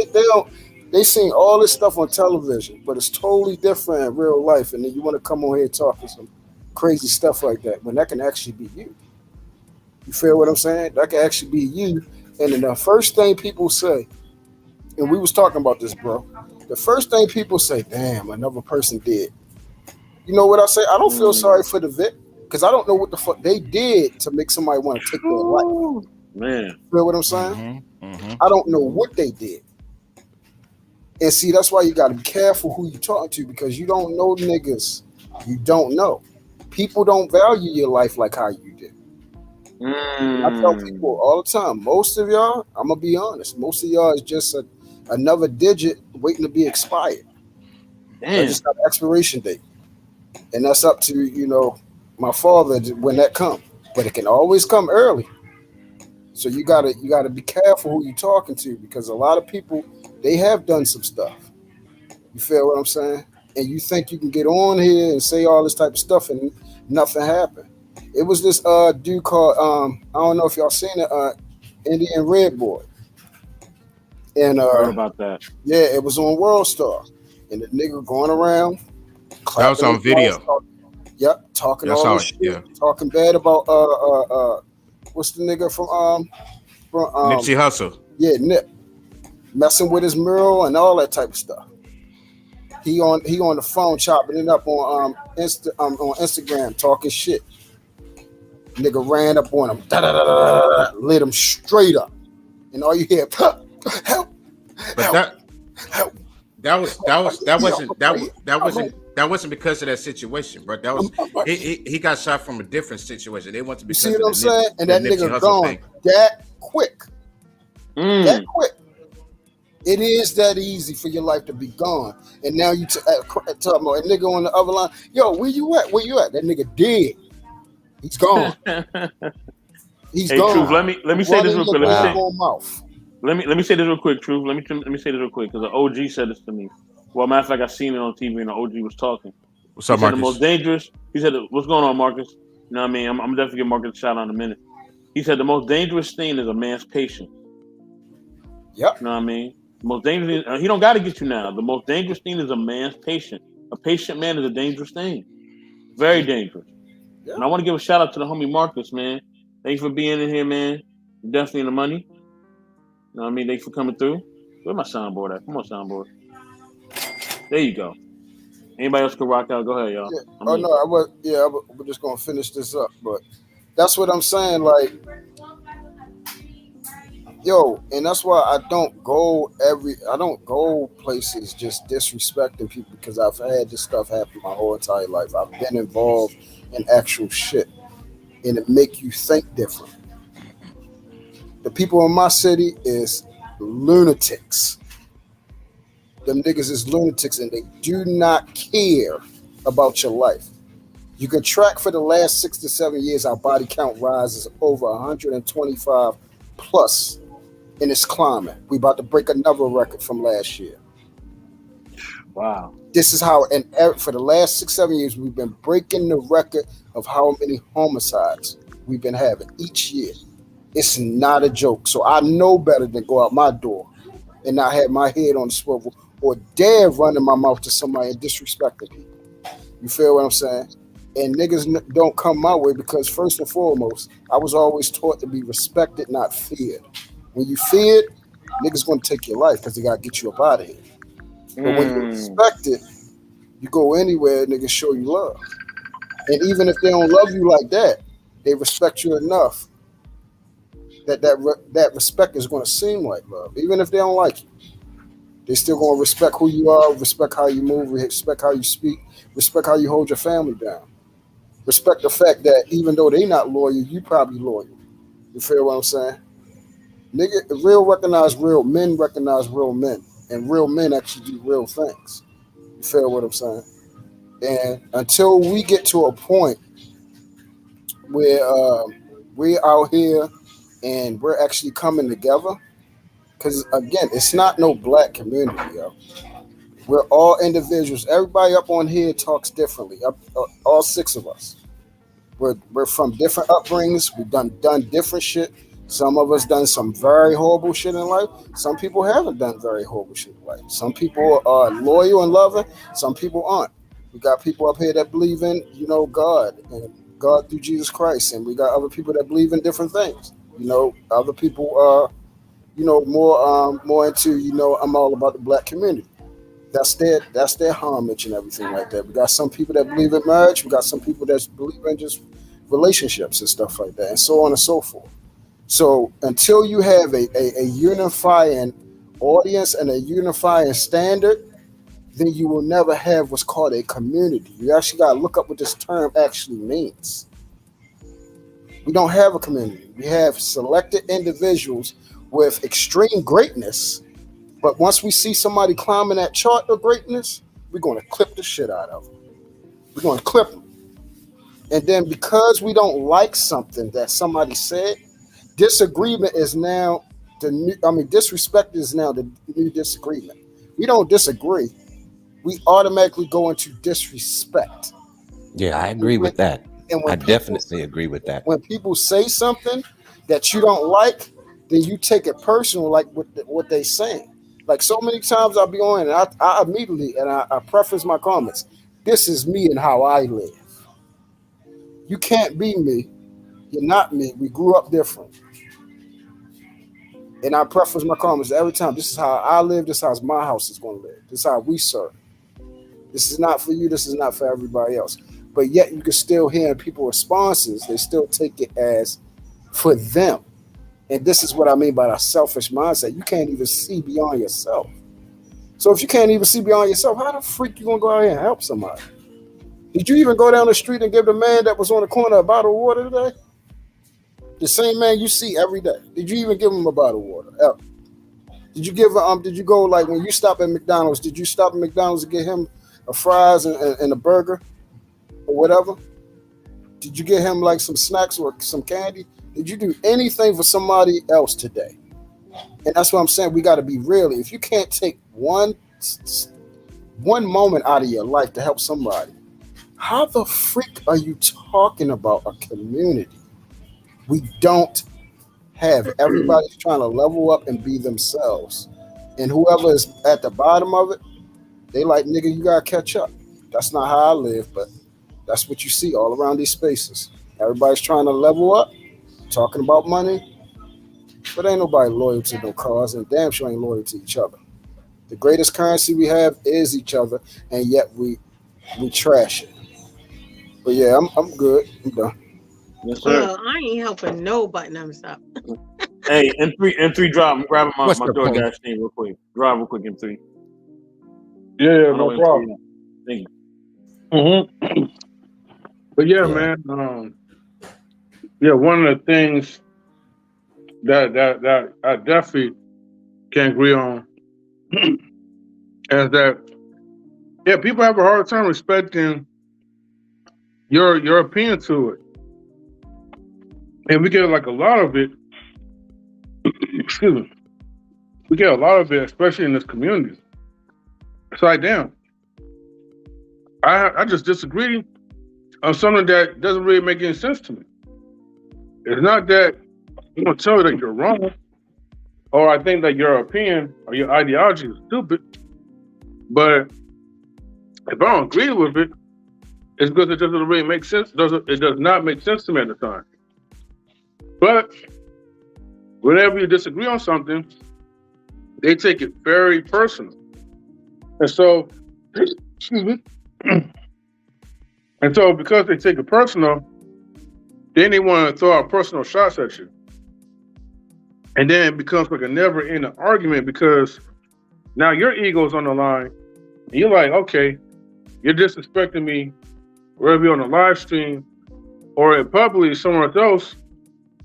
They seen all this stuff on television, but it's totally different in real life. And then you want to come on here and talk some crazy stuff like that when that can actually be you. You feel what I'm saying? That can actually be you. And then the first thing people say, and we was talking about this, bro. The first thing people say, damn, another person did. You know what I say? I don't feel sorry for the Vic because I don't know what the fuck they did to make somebody want to take their life. Man. You feel what I'm saying? Mm-hmm. I don't know what they did. And see, that's why you got to be careful who you talking to because you don't know niggas. You don't know. People don't value your life like how you do. I tell people all the time, most of y'all, I'm going to be honest, most of y'all is just another digit waiting to be expired. I just got an expiration date. And that's up to, you know, my father when that comes. But it can always come early. So you gotta be careful who you're talking to because a lot of people, they have done some stuff. You feel what I'm saying? And you think you can get on here and say all this type of stuff and nothing happened. It was this dude called I don't know if y'all seen it, Indian Red Boy. And heard about that. Yeah, it was on World Star. And the nigga going around. That was on video. Talking all this shit. Yeah. Talking bad about what's the nigga from Nipsey Hussle. Yeah, Nip. Messing with his mural and all that type of stuff. He on the phone chopping it up on Instagram talking shit. Nigga ran up on him, lit him straight up, and all you hear, help. But that wasn't because of that situation, bro. That was he got shot from a different situation. They want to be. See what I'm saying? And that nigga gone that quick. That quick. It is that easy for your life to be gone. And now you talking about a nigga on the other line. Yo, where you at? Where you at? That nigga dead. He's gone. He's gone. Truth, let me say this real quick. Let me say this real quick, Truth. Let me say this real quick because the OG said this to me. Well, matter of fact, I seen it on TV and the OG was talking. What's up, Marcus? The most dangerous. He said, "What's going on, Marcus?" You know what I mean? I'm definitely giving Marcus a shout out in a minute. He said the most dangerous thing is a man's patience. Yep. You know what I mean? The most dangerous. He don't got to get you now. The most dangerous thing is a man's patience. A patient man is a dangerous thing. Very dangerous. Yeah. And I want to give a shout out to the homie Marcus, man. Thanks for being in here, man. You're definitely in the money. You know what I mean? Thanks for coming through. Where's my soundboard at? Come on, soundboard. There you go. Anybody else can rock out? Go ahead, y'all. Yeah. We're just gonna finish this up, but that's what I'm saying. Like, yo, and that's why I don't go places just disrespecting people because I've had this stuff happen my whole entire life. I've been involved in actual shit, and it make you think different. The people in my city is lunatics. Them niggas is lunatics and they do not care about your life. You can track for the last 6 to 7 years, our body count rises over 125 plus, and it's climbing. We about to break another record from last year. Wow. This is how, and for the last 6, 7 years, we've been breaking the record of how many homicides we've been having each year. It's not a joke. So I know better than go out my door and not have my head on the swivel or dare running my mouth to somebody and disrespecting people. You feel what I'm saying? And niggas don't come my way because first and foremost, I was always taught to be respected, not feared. When you feared, niggas gonna take your life because they gotta get you up out of here. But when you respect it, you go anywhere, niggas show you love. And even if they don't love you like that, they respect you enough that respect is going to seem like love. Even if they don't like you, they still going to respect who you are, respect how you move, respect how you speak, respect how you hold your family down. Respect the fact that even though they not loyal, you probably loyal. You feel what I'm saying? Nigga, real recognize real men, and real men actually do real things. You feel what I'm saying? And until we get to a point where we're out here and we're actually coming together, because again, it's not no black community, yo. We're all individuals. Everybody up on here talks differently. All 6 of us. We're from different upbringings. We've done different shit. Some of us done some very horrible shit in life. Some people haven't done very horrible shit in life. Some people are loyal and loving. Some people aren't. We got people up here that believe in, God and God through Jesus Christ, and we got other people that believe in different things. Other people are, more into, I'm all about the black community. That's their homage and everything like that. We got some people that believe in marriage. We got some people that believe in just relationships and stuff like that, and so on and so forth. So until you have a unifying audience and a unifying standard, then you will never have what's called a community. You actually got to look up what this term actually means. We don't have a community. We have selected individuals with extreme greatness, but once we see somebody climbing that chart of greatness, we're going to clip the shit out of them. We're going to clip them. And then because we don't like something that somebody said, disagreement is now disrespect is now the new disagreement. We don't disagree. We automatically go into disrespect. Yeah, I agree with that. And I definitely agree with that. When people say something that you don't like, then you take it personal, like what they saying. Like so many times I'll be on and I immediately, and I preface my comments, this is me and how I live. You can't be me. You're not me. We grew up different. And I preface my comments every time. This is how I live. This is how my house is going to live. This is how we serve. This is not for you. This is not for everybody else. But yet you can still hear people's responses. They still take it as for them. And this is what I mean by that selfish mindset. You can't even see beyond yourself. So if you can't even see beyond yourself, how the freak you going to go out here and help somebody? Did you even go down the street and give the man that was on the corner a bottle of water today? The same man you see every day. Did you even give him a bottle of water? Ever? Did you give did you go, like when you stop at McDonald's, did you stop at McDonald's and get him a fries and a burger or whatever? Did you get him like some snacks or some candy? Did you do anything for somebody else today? And that's what I'm saying. We got to be real. If you can't take one moment out of your life to help somebody, how the freak are you talking about a community? We don't have. Everybody's trying to level up and be themselves. And whoever is at the bottom of it, they like, nigga, you got to catch up. That's not how I live, but that's what you see all around these spaces. Everybody's trying to level up, talking about money, but ain't nobody loyal to no cause, and damn sure ain't loyal to each other. The greatest currency we have is each other, and yet we trash it. But yeah, I'm good. I'm done. Yes, sir. Well, I ain't helping nobody. No, stop. Hey, M3 drop. I'm grabbing my What's the DoorDash thing real quick. Drive real quick, M3. Yeah, no problem. Thank you. Mm-hmm. But yeah, man. One of the things that I definitely can agree on is that people have a hard time respecting your opinion to it, and we get like a lot of it. Excuse me. We get a lot of it, especially in this community. It's like, damn, I just disagree on something that doesn't really make any sense to me. It's not that I'm gonna tell you that you're wrong, or I think that your opinion or your ideology is stupid. But if I don't agree with it, it's because it doesn't really make sense. It does not make sense to me at the time. But whenever you disagree on something, they take it very personal. And so, excuse me. And so because they take it personal, then they want to throw out personal shots at you. And then it becomes like a never-ending argument because now your ego's on the line. And you're like, okay, you're disrespecting me, whether you're on a live stream or in publicly somewhere else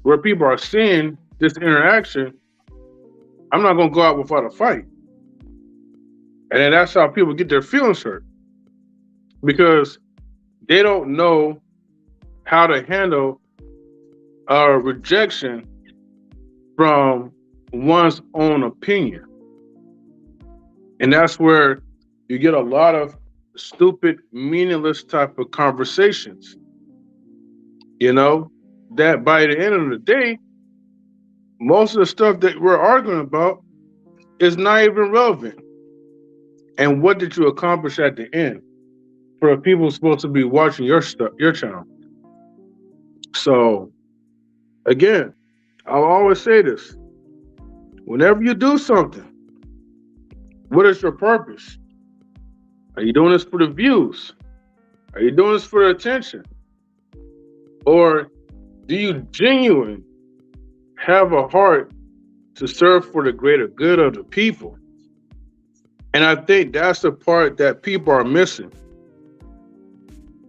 where people are seeing this interaction. I'm not going to go out without a fight. And then that's how people get their feelings hurt, because they don't know how to handle a rejection from one's own opinion. And that's where you get a lot of stupid, meaningless type of conversations, that by the end of the day, most of the stuff that we're arguing about is not even relevant. And what did you accomplish at the end for people supposed to be watching your channel? So, again, I'll always say this. Whenever you do something, what is your purpose? Are you doing this for the views? Are you doing this for the attention? Or do you genuinely have a heart to serve for the greater good of the people? And I think that's the part that people are missing.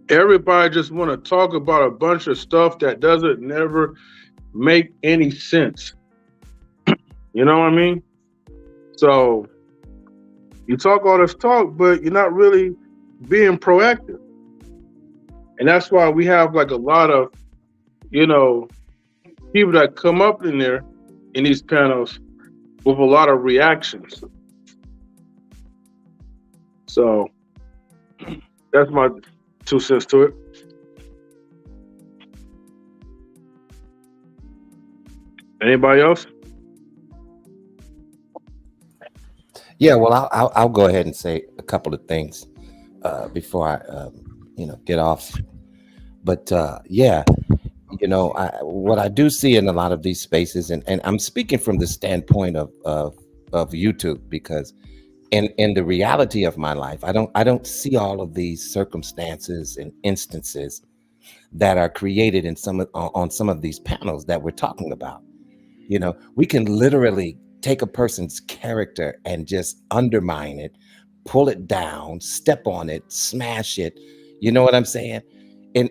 Everybody just want to talk about a bunch of stuff that doesn't never make any sense. You know what I mean? So you talk all this talk, but you're not really being proactive. And that's why we have like a lot of, people that come up in there in these panels with a lot of reactions. So that's my 2 cents to it. Anybody else? Yeah, well, I'll go ahead and say a couple of things before I, get off. But what I do see in a lot of these spaces, and I'm speaking from the standpoint of YouTube, because in the reality of my life, I don't see all of these circumstances and instances that are created in on some of these panels that we're talking about. We can literally take a person's character and just undermine it, pull it down, step on it, smash it. You know what I'm saying? And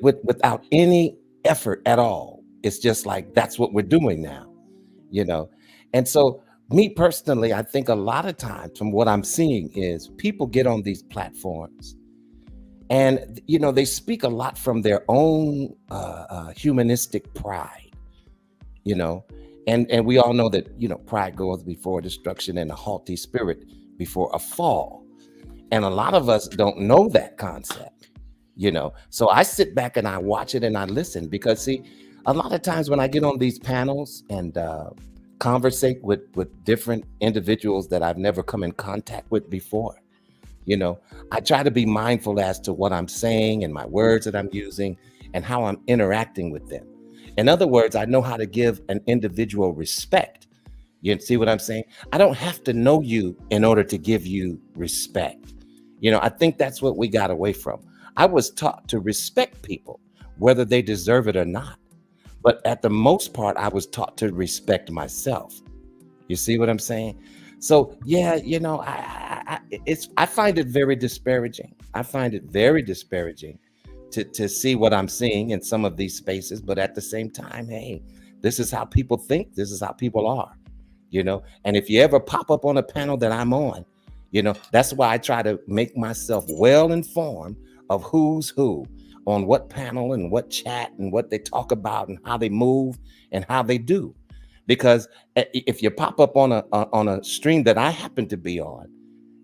without any effort at all. It's just like, that's what we're doing now, And so me personally, I think a lot of times from what I'm seeing is people get on these platforms and, they speak a lot from their own humanistic pride, and we all know that, pride goes before destruction and a haughty spirit before a fall. And a lot of us don't know that concept, So I sit back and I watch it and I listen, because see, a lot of times when I get on these panels and conversate with different individuals that I've never come in contact with before, I try to be mindful as to what I'm saying and my words that I'm using and how I'm interacting with them. In other words, I know how to give an individual respect. You see what I'm saying? I don't have to know you in order to give you respect. I think that's what we got away from. I was taught to respect people, whether they deserve it or not. But at the most part, I was taught to respect myself. You see what I'm saying? So yeah, I find it very disparaging. I find it very disparaging to see what I'm seeing in some of these spaces. But at the same time, hey, this is how people think. This is how people are, And if you ever pop up on a panel that I'm on, You know, that's why I try to make myself well informed of who's who on what panel and what chat and what they talk about and how they move and how they do. Because if you pop up on a stream that I happen to be on,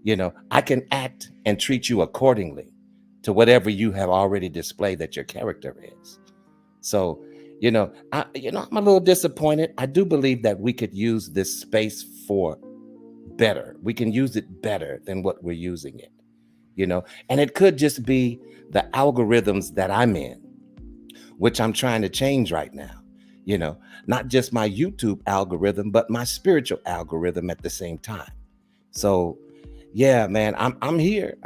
you know, I can act and treat you accordingly to whatever you have already displayed that your character is. So, I'm a little disappointed. I do believe that we could use this space for better. We can use it better than what we're using it, and it could just be the algorithms that I'm in, which I'm trying to change right now, not just my YouTube algorithm, but my spiritual algorithm at the same time. So yeah, man, I'm here.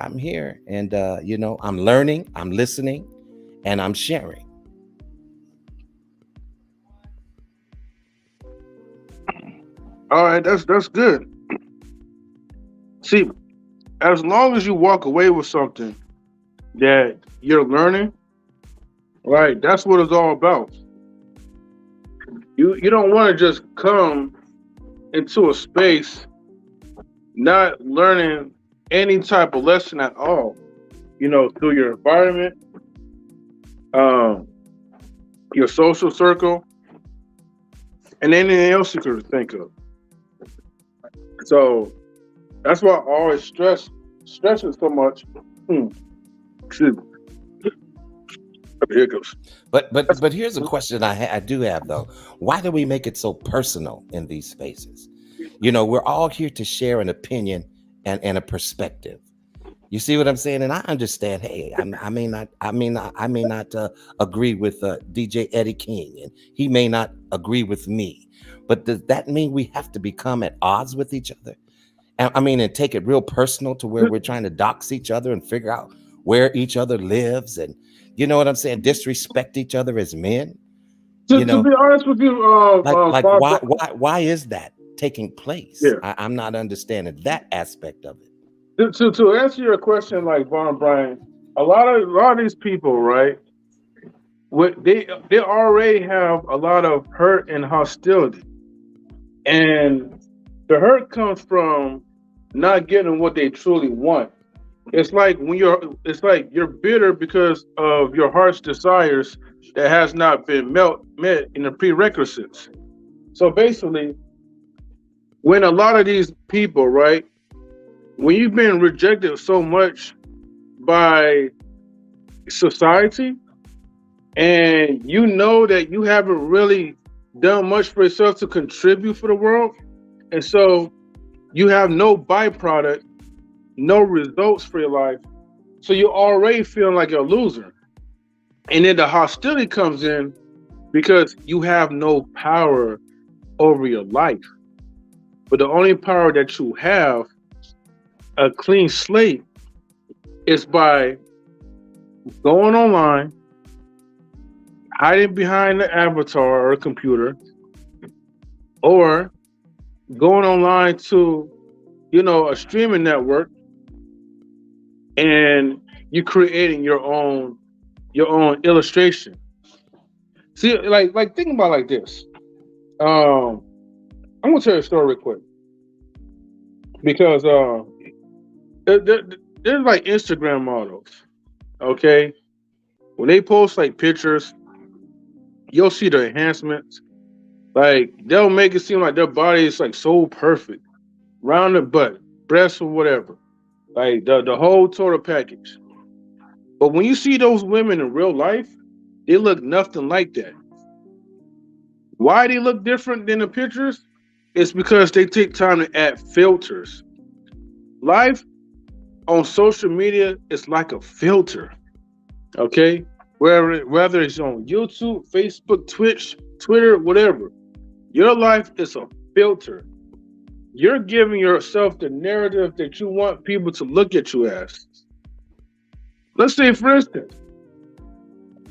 And, I'm learning, I'm listening, and I'm sharing. All right, that's good. See, as long as you walk away with something that you're learning, right, that's what it's all about. You don't want to just come into a space not learning any type of lesson at all, through your environment, your social circle, and anything else you could think of. So that's why I always stress it so much. Excuse me. Here it goes. But here's a question I do have though. Why do we make it so personal in these spaces? We're all here to share an opinion and a perspective. You see what I'm saying? And I understand. Hey, I may not agree with DJ Eddie King, and he may not agree with me. But does that mean we have to become at odds with each other? And take it real personal to where we're trying to dox each other and figure out where each other lives, and you know what I'm saying? Disrespect each other as men. To be honest with you, why is that taking place? Yeah. I'm not understanding that aspect of it. To answer your question, like Von Brian, a lot of these people, right? They already have a lot of hurt and hostility, and the hurt comes from not getting what they truly want. It's like you're bitter because of your heart's desires that has not been met in the prerequisites. So basically, when a lot of these people, right, when you've been rejected so much by society, and you know that you haven't really done much for yourself to contribute for the world, and so you have no byproduct, no results for your life, so you're already feeling like you're a loser. And then the hostility comes in because you have no power over your life. But the only power that you have, a clean slate, is by going online, hiding behind the avatar or a computer, or going online to, a streaming network, and you're creating your own illustration. See, like think about it like this. I'm gonna tell you a story real quick, because there's like Instagram models, okay? When they post like pictures, you'll see the enhancements. Like they'll make it seem like their body is like so perfect, rounded butt, breasts or whatever, like the whole total package. But when you see those women in real life, they look nothing like that. Why they look different than the pictures? It's because they take time to add filters. Life on social media is like a filter, okay? Whether it's on YouTube, Facebook, Twitch, Twitter, whatever. Your life is a filter. You're giving yourself the narrative that you want people to look at you as. Let's say, for instance,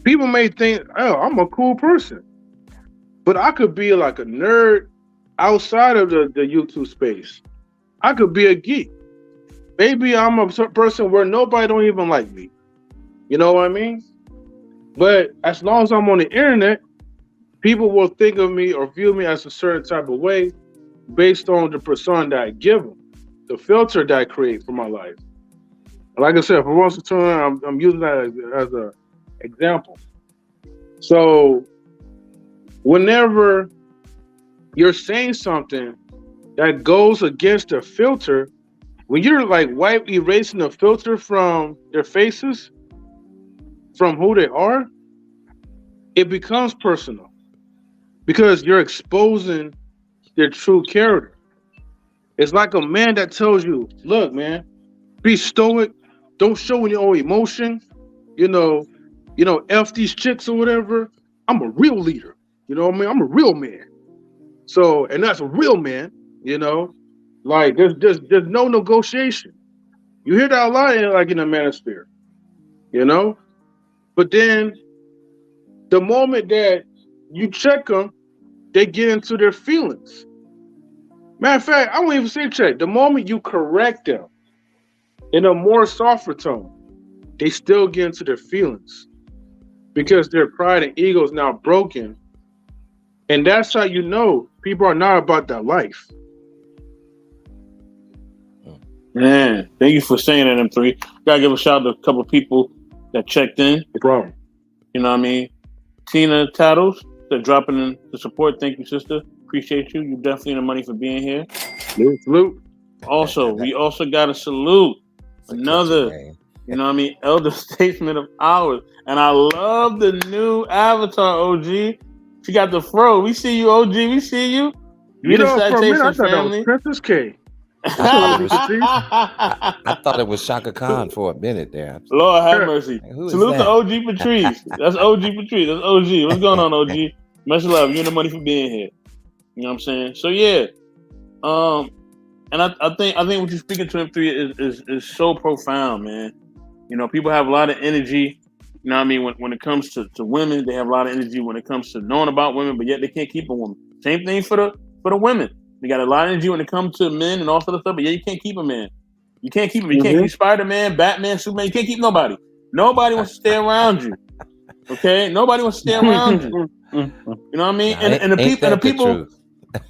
people may think, oh, I'm a cool person, but I could be like a nerd outside of the YouTube space. I could be a geek. Maybe I'm a person where nobody don't even like me. You know what I mean? But as long as I'm on the internet, people will think of me or view me as a certain type of way based on the persona that I give them. the filter that I create for my life. Like I said, for most of the time, I'm using that as a example. So whenever you're saying something that goes against the filter, when you're like erasing the filter from their faces, from who they are, it becomes personal because you're exposing their true character. It's like a man that tells you, look, man, be stoic, don't show any own emotion, F these chicks or whatever. I'm a real leader. You know what I mean? I'm a real man. So, and that's a real man, like there's no negotiation. You hear that a lot in the manosphere, but then the moment that you check them, they get into their feelings. Matter of fact, I won't even say check. The moment you correct them in a more softer tone, they still get into their feelings because their pride and ego is now broken. And that's how you know people are not about that life. Man, thank you for saying that, M3. Gotta give a shout out to a couple of people that checked in. No problem. You know what I mean? Tina Tattles, they're dropping in the support. Thank you, sister. Appreciate you. You definitely in the money for being here. Salute. Also, we also got to salute another, elder statesman of ours. And I love the new avatar, OG. She got the fro. We see you, OG. We see you. For a minute, I thought that was Princess K. I thought it was Shaka Khan for a minute there. Lord have mercy. Salute to OG Patrice. That's OG Patrice. That's OG. What's going on, OG? Much love. You and the money for being here. You know what I'm saying? So yeah. And I think what you're speaking to, M3 is so profound, man. People have a lot of energy. You know what I mean? When it comes to women, they have a lot of energy when it comes to knowing about women, but yet they can't keep a woman. Same thing for the women. They got a lot of energy when it comes to men and all sort of stuff, but yeah, you can't keep a man. You can't keep him. You can't keep Spider-Man, Batman, Superman. You can't keep nobody. Nobody wants to stay around you. Okay? Nobody wants to stay around you. You know what I mean? And the people,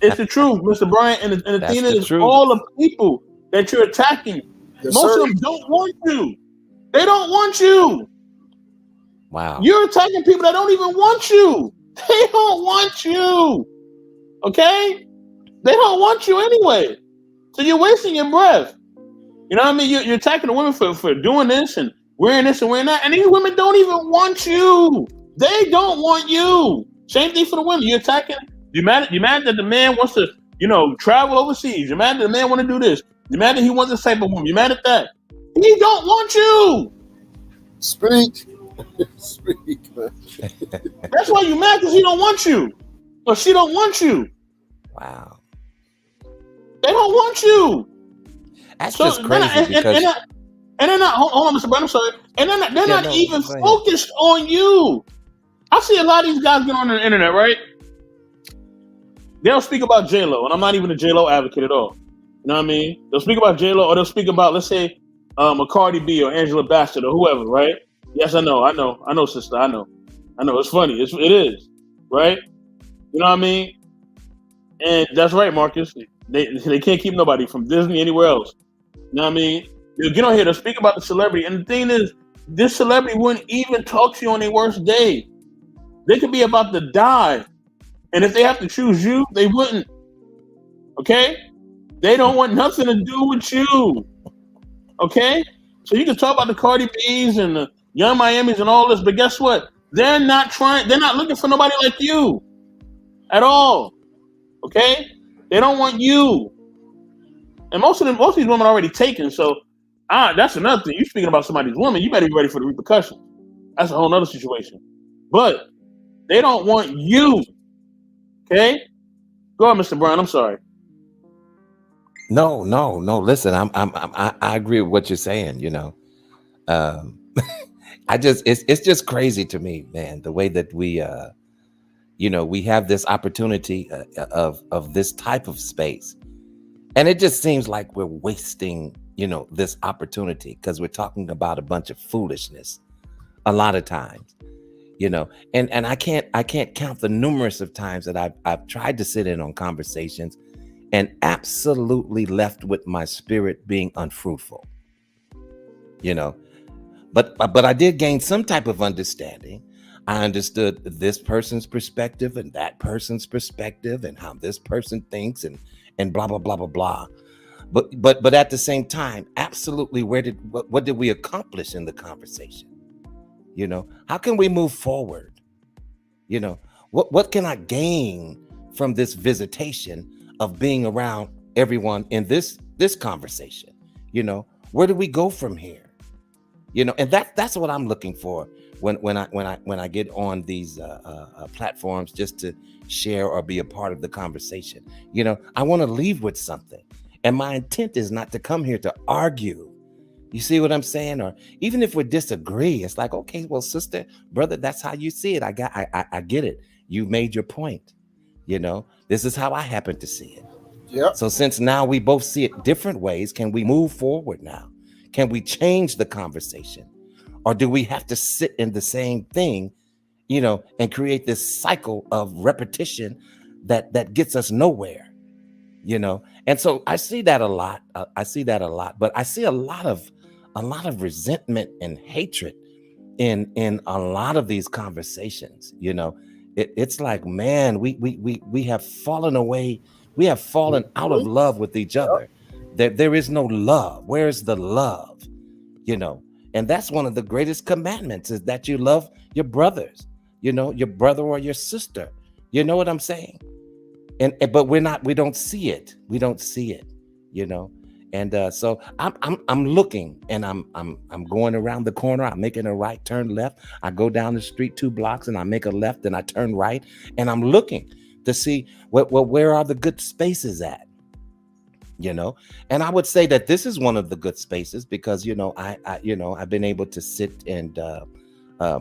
it's the truth, Mr. Bryant. And the thing is, all the people that you're attacking, most of them don't want you. They don't want you. Wow. You're attacking people that don't even want you. They don't want you. Okay? They don't want you anyway. So you're wasting your breath. You know what I mean? You're attacking the women for doing this and wearing this and wearing that. And these women don't even want you. They don't want you. Same thing for the women. You're attacking. You're mad that the man wants to, travel overseas. You're mad that the man want to do this. You're mad that he wants this type of woman. You're mad at that. He don't want you. Speak. Speak, man. That's why you're mad, because he don't want you. Or she don't want you. Wow. They don't want you. That's just crazy because... And they're not, hold on, Mr. Brown, I'm sorry. And they're not even focused on you. I see a lot of these guys get on the internet, right? They'll speak about J-Lo, and I'm not even a J-Lo advocate at all. You know what I mean? They'll speak about J-Lo, or they'll speak about, let's say, a Cardi B or Angela Bassett or whoever, right? Yes, I know, sister, I know. It's funny. It is, right? You know what I mean? And that's right, Marcus. They can't keep nobody from Disney anywhere else. You know what I mean? They'll get on here, they'll speak about the celebrity. And the thing is, this celebrity wouldn't even talk to you on their worst day. They could be about to die. And if they have to choose you, they wouldn't. Okay? They don't want nothing to do with you. Okay? So you can talk about the Cardi B's and the Young Miamis and all this, but guess what? They're not looking for nobody like you at all. Okay? They don't want you. And most of these women are already taken, so that's another thing. You're speaking about somebody's woman, you better be ready for the repercussions. That's a whole other situation. But they don't want you. Okay? Go ahead, Mr. Brown. I'm sorry. No. Listen, I agree with what you're saying. It's just crazy to me, man. The way that we, we have this opportunity of this type of space, and it just seems like we're wasting, this opportunity because we're talking about a bunch of foolishness a lot of times. And I can't count the numerous of times that I've tried to sit in on conversations and absolutely left with my spirit being unfruitful. You know, but I did gain some type of understanding. I understood this person's perspective and that person's perspective and how this person thinks and blah blah blah blah blah. But at the same time, absolutely, what did we accomplish in the conversation? You know, how can we move forward? You know, what can I gain from this visitation of being around everyone in this conversation? You know, where do we go from here? You know, and that's what I'm looking for when I get on these platforms, just to share or be a part of the conversation. You know, I want to leave with something, and my intent is not to come here to argue. You see what I'm saying? Or even if we disagree, it's like, okay, well, sister, brother, that's how you see it. I get it. You made your point. You know, this is how I happen to see it. Yep. So since now we both see it different ways, can we move forward now? Can we change the conversation? Or do we have to sit in the same thing, you know, and create this cycle of repetition that gets us nowhere, you know? And so I see that a lot. But I see a lot of resentment and hatred in a lot of these conversations. You know, it's like, man, we have fallen away. We have fallen out of love with each other. There is no love. Where's the love? You know, and that's one of the greatest commandments, is that you love your brothers, you know, your brother or your sister. You know what I'm saying? But we don't see it. We don't see it, you know. And so I'm looking, and I'm going around the corner. I'm making a right turn left. I go down the street 2 blocks, and I make a left, and I turn right, and I'm looking to see where are the good spaces at. You know, and I would say that this is one of the good spaces, because, you know, I've been able to sit and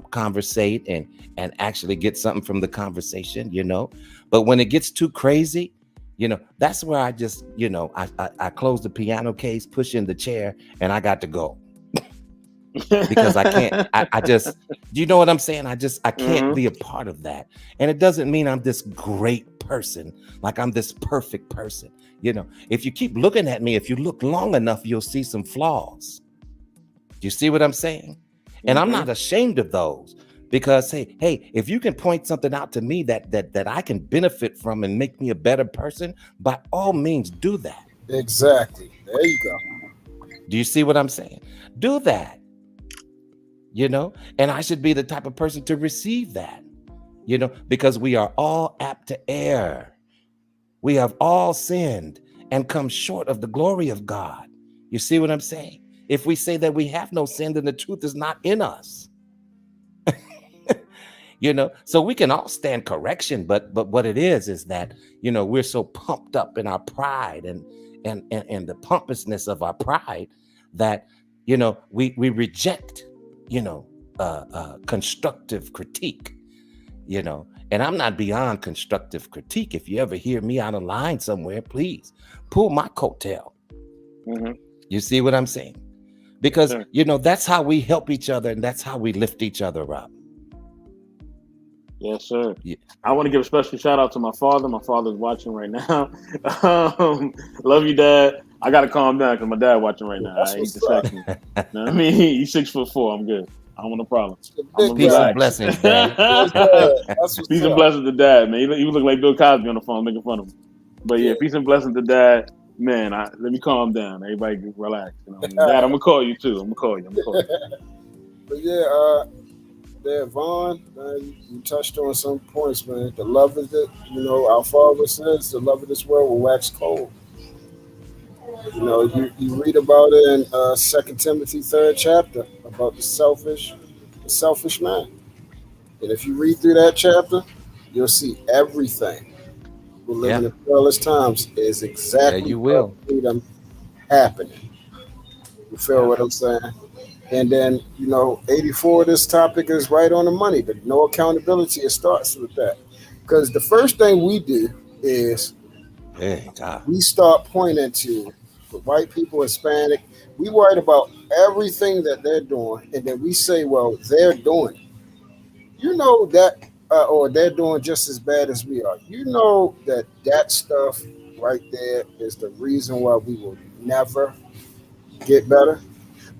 conversate and actually get something from the conversation, you know. But when it gets too crazy, you know, that's where I just, you know, I close the piano case, push in the chair, and I got to go. Because I can't, I just, you know what I'm saying? I can't be a part of that. And it doesn't mean I'm this great person, like I'm this perfect person. You know, if you keep looking at me, if you look long enough, you'll see some flaws. You see what I'm saying? And I'm not ashamed of those, because hey, if you can point something out to me that I can benefit from and make me a better person, by all means do that. Exactly. There you go. Do you see what I'm saying? Do that. You know, and I should be the type of person to receive that, you know, because we are all apt to err. We have all sinned and come short of the glory of God. You see what I'm saying? If we say that we have no sin, then the truth is not in us. You know, so we can all stand correction, but what it is that, you know, we're so pumped up in our pride and the pompousness of our pride that, you know, we reject, you know, constructive critique, you know. And I'm not beyond constructive critique. If you ever hear me out of line somewhere, please pull my coattail. You see what I'm saying? Because, you know, that's how we help each other, and that's how we lift each other up. Yes, sir. Yeah. I want to give a special shout out to my father. My father's watching right now. Love you, Dad. I got to calm down because my dad watching right now. I ain't distracting me. You know what I mean? He's 6'4". I'm good. I don't want no problem. Peace and blessings, Dad. Peace and blessings to Dad, man. You look like Bill Cosby on the phone making fun of him. But yeah, peace and blessings to Dad. Man, let me calm down. Everybody relax. You know? Dad, I'm gonna call you too. I'm gonna call you. But yeah, there, Vaughn, man, you touched on some points, man. The love of it, you know, our Father says the love of this world will wax cold. You know, you read about it in 2 Timothy 3rd chapter about the selfish man. And if you read through that chapter, you'll see everything. We're living in perilous times is exactly you will. Freedom happening. You feel what I'm saying? And then, you know, 84, this topic is right on the money. But no accountability, it starts with that. Because the first thing we do is we start pointing to white people, Hispanic. We worried about everything that they're doing. And then we say, well, they're doing it. You know that, or they're doing just as bad as we are. You know that stuff right there is the reason why we will never get better.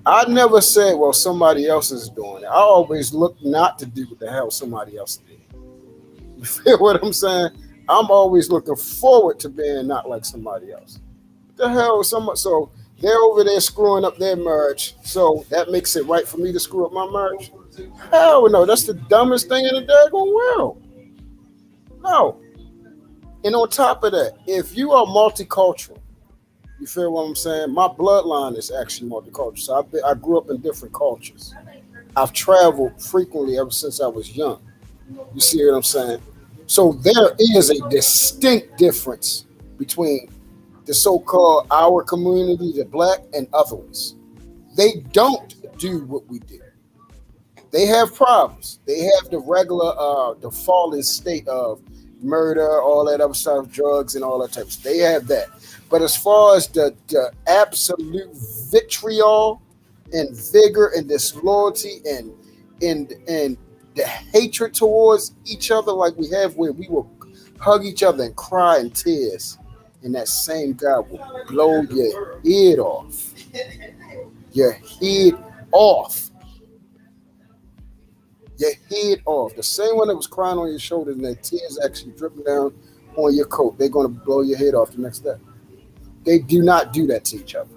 I never said, well, somebody else is doing it. I always look not to do what the hell somebody else did. You feel what I'm saying? I'm always looking forward to being not like somebody else. What the hell? So they're over there screwing up their marriage. So that makes it right for me to screw up my marriage? Hell no. That's the dumbest thing in the daggone world. No. And on top of that, if you are multicultural, you feel what I'm saying? My bloodline is actually multicultural. So I grew up in different cultures. I've traveled frequently ever since I was young. You see what I'm saying? So there is a distinct difference between the so-called our community, the black, and other ones. They don't do what we do. They have problems. They have the regular, the fallen state of murder, all that other stuff, drugs, and all that type of stuff. They have that. But as far as the absolute vitriol and vigor and disloyalty and the hatred towards each other like we have, where we will hug each other and cry in tears, and that same guy will blow your head off. Your head off. Your head off. The same one that was crying on your shoulder and that tears actually dripping down on your coat, they're going to blow your head off the next day. They do not do that to each other.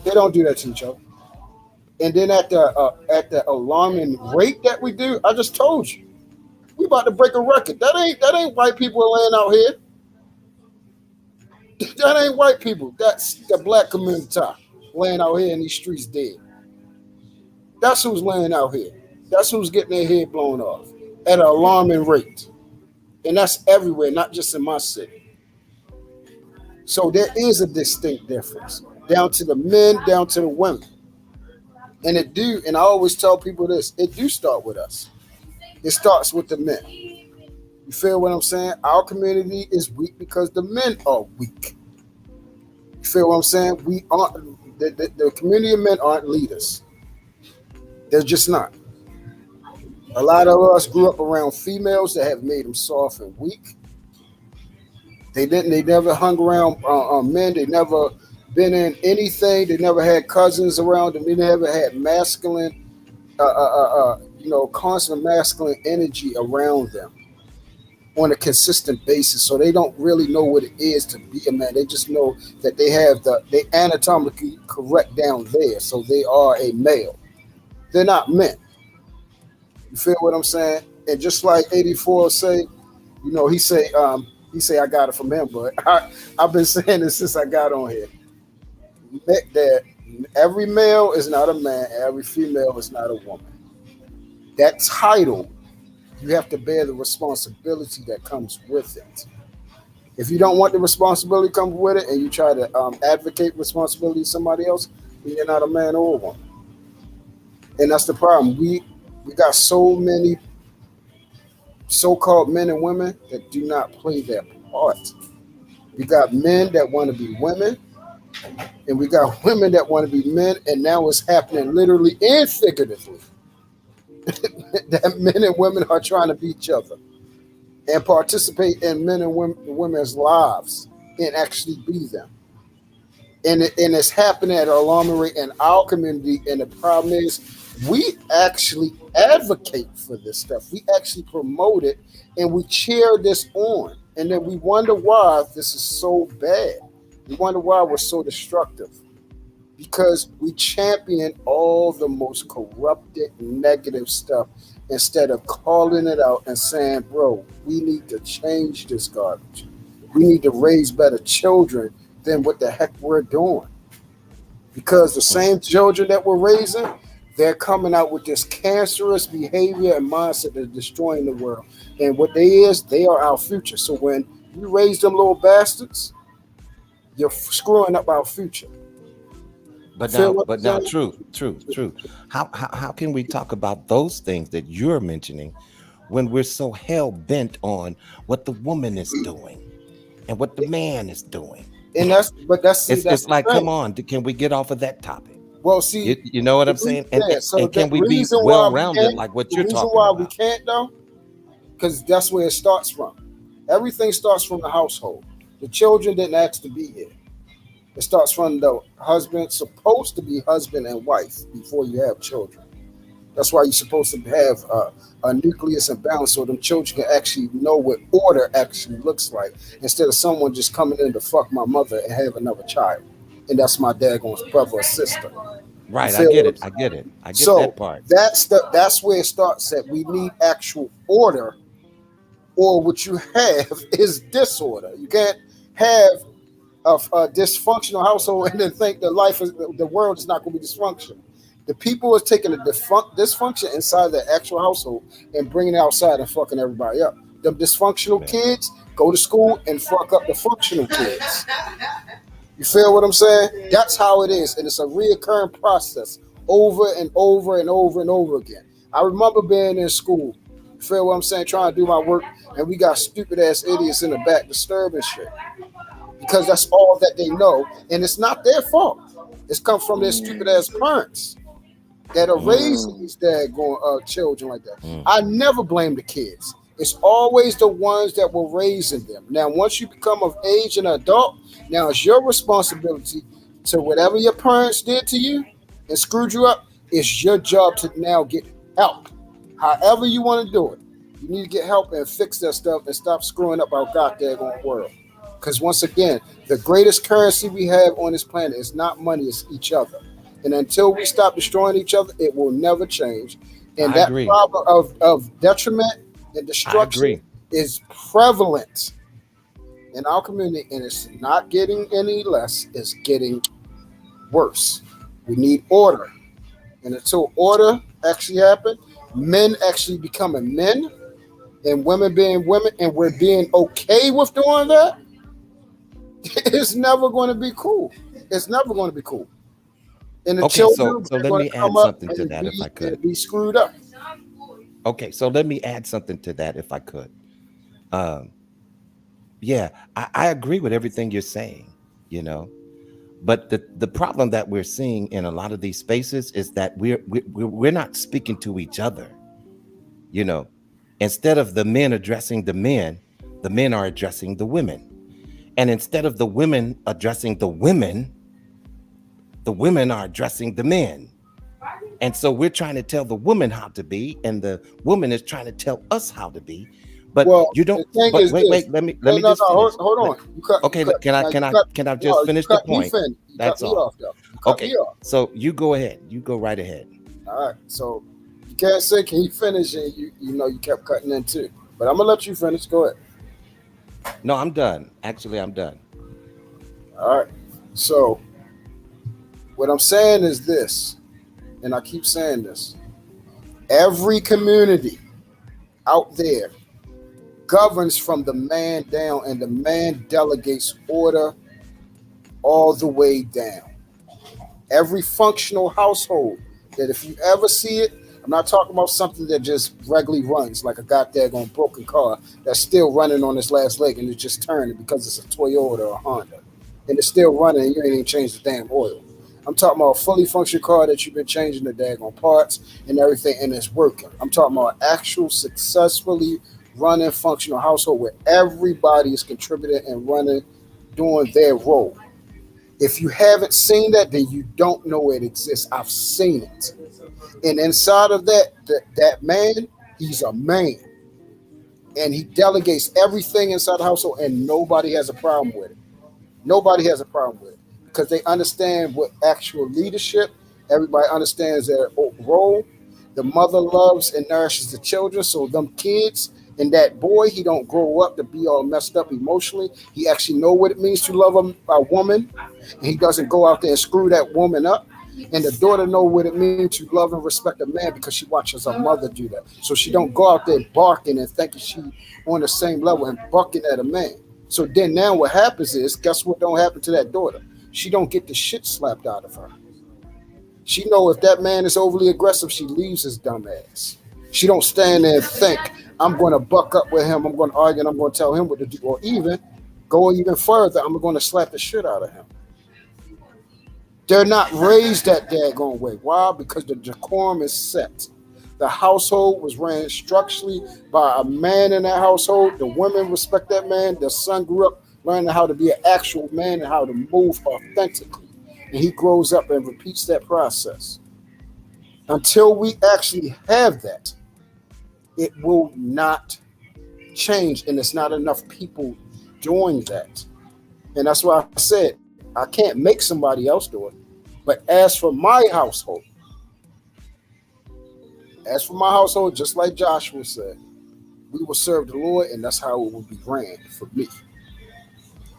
They don't do that to each other. And then at the alarming rate that we do, I just told you, we about to break a record. That ain't white people laying out here. That ain't white people. That's the black community laying out here in these streets dead. That's who's laying out here. That's who's getting their head blown off at an alarming rate. And that's everywhere, not just in my city. So there is a distinct difference, down to the men, down to the women. And and I always tell people this, it do start with us. It starts with the men. You feel what I'm saying? Our community is weak because the men are weak. You feel what I'm saying? We aren't, the community of men aren't leaders. They're just not. A lot of us grew up around females that have made them soft and weak. They never hung around men. They never been in anything. They never had cousins around them. They never had masculine, constant masculine energy around them on a consistent basis. So they don't really know what it is to be a man. They just know that they anatomically correct down there. So they are a male. They're not men. You feel what I'm saying? And just like 84 say, he say I got it from him, but I've been saying this since I got on here. That every male is not a man, every female is not a woman. That title, you have to bear the responsibility that comes with it. If you don't want the responsibility come with it, and you try to advocate responsibility to somebody else, then you're not a man or a woman. And that's the problem. We got so many so-called men and women that do not play their part. We got men that want to be women, and we got women that want to be men, and now it's happening literally and figuratively. That men and women are trying to be each other and participate in men and women's lives and actually be them. And it's happening at an alarming rate in our community, and the problem is we actually advocate for this stuff. We actually promote it, and we cheer this on. And then we wonder why this is so bad. We wonder why we're so destructive. Because we champion all the most corrupted, negative stuff instead of calling it out and saying, bro, we need to change this garbage. We need to raise better children than what the heck we're doing. Because the same children that we're raising, they're coming out with this cancerous behavior and mindset that's destroying the world. And what they are our future. So when you raise them little bastards, you're screwing up our future. But now, true. How can we talk about those things that you're mentioning when we're so hell bent on what the woman is doing and what the man is doing? And that's like, come on, can we get off of that topic? Well, see, you know what I'm saying? And can we be well-rounded like what you're talking about? The reason why we can't, though, because that's where it starts from. Everything starts from the household. The children didn't ask to be here. It starts from the husband, supposed to be husband and wife before you have children. That's why you're supposed to have a nucleus and balance so them children can actually know what order actually looks like instead of someone just coming in to fuck my mother and have another child. And that's my daggone brother or sister. Right, I get it. I get it. I get So that part. that's where it starts at. We need actual order, or what you have is disorder. You can't have a dysfunctional household and then think the world is not going to be dysfunctional. The people are taking the dysfunction inside the actual household and bringing it outside and fucking everybody up. The dysfunctional kids go to school and fuck up the functional kids. You feel what I'm saying? That's how it is, and it's a reoccurring process over and over and over and over again. I remember being in school. You feel what I'm saying? Trying to do my work, and we got stupid ass idiots in the back disturbing shit because that's all that they know, and it's not their fault. It's come from their stupid ass parents that are raising these daggone children like that. I never blame the kids. It's always the ones that were raising them. Now, once you become of age and adult, now it's your responsibility to whatever your parents did to you and screwed you up. It's your job to now get help. However you want to do it, you need to get help and fix that stuff and stop screwing up our goddamn world. Because once again, the greatest currency we have on this planet is not money, it's each other. And until we stop destroying each other, it will never change. And that problem of detriment and destruction is prevalent in our community, and it's not getting any less, it's getting worse. We need order. And until order actually happens, men actually becoming men and women being women, and we're being okay with doing that, it's never going to be cool. It's never going to be cool. And the children so let me add something to that if I could. Be screwed up. Okay, so let me add something to that if I could. Yeah, I agree with everything you're saying, you know, but the problem that we're seeing in a lot of these spaces is that we're not speaking to each other, you know. Instead of the men addressing the men are addressing the women, and instead of the women addressing the women are addressing the men. And so we're trying to tell the woman how to be, and the woman is trying to tell us how to be. But you don't. But wait. Let me just finish. Hold on. Okay. Can I just finish the point? That's all. Okay. So you go ahead. You go right ahead. All right. So you can't say, "Can you finish?" And you know you kept cutting in too. But I'm gonna let you finish. Go ahead. No, I'm done. Actually, I'm done. All right. So what I'm saying is this. And I keep saying this, every community out there governs from the man down, and the man delegates order all the way down. Every functional household that if you ever see it, I'm not talking about something that just regularly runs like a goddamn broken car that's still running on its last leg and it's just turning because it's a Toyota or a Honda. And it's still running and you ain't even changed the damn oil. I'm talking about a fully functional car that you've been changing the daggone parts and everything, and it's working. I'm talking about actual successfully running functional household where everybody is contributing and running, doing their role. If you haven't seen that, then you don't know it exists. I've seen it. And inside of that man, he's a man. And he delegates everything inside the household, and nobody has a problem with it. Nobody has a problem with it. Because they understand what actual leadership, everybody understands their role. The mother loves and nourishes the children, so them kids and that boy, he don't grow up to be all messed up emotionally. He actually know what it means to love a woman, and he doesn't go out there and screw that woman up. And the daughter know what it means to love and respect a man because she watches her mother do that. So she don't go out there barking and thinking she on the same level and bucking at a man. So then now what happens is, guess what don't happen to that daughter? She don't get the shit slapped out of her. She know if that man is overly aggressive, she leaves his dumb ass. She don't stand there and think, I'm going to buck up with him, I'm going to argue, and I'm going to tell him what to do. Or even, go even further, I'm going to slap the shit out of him. They're not raised that daggone way. Why? Because the decorum is set. The household was ran structurally by a man in that household. The women respect that man. The son grew up learning how to be an actual man and how to move authentically. And he grows up and repeats that process. Until we actually have that, it will not change, and it's not enough people doing that. And that's why I said I can't make somebody else do it. But as for my household, just like Joshua said, we will serve the Lord, and that's how it will be ran for me.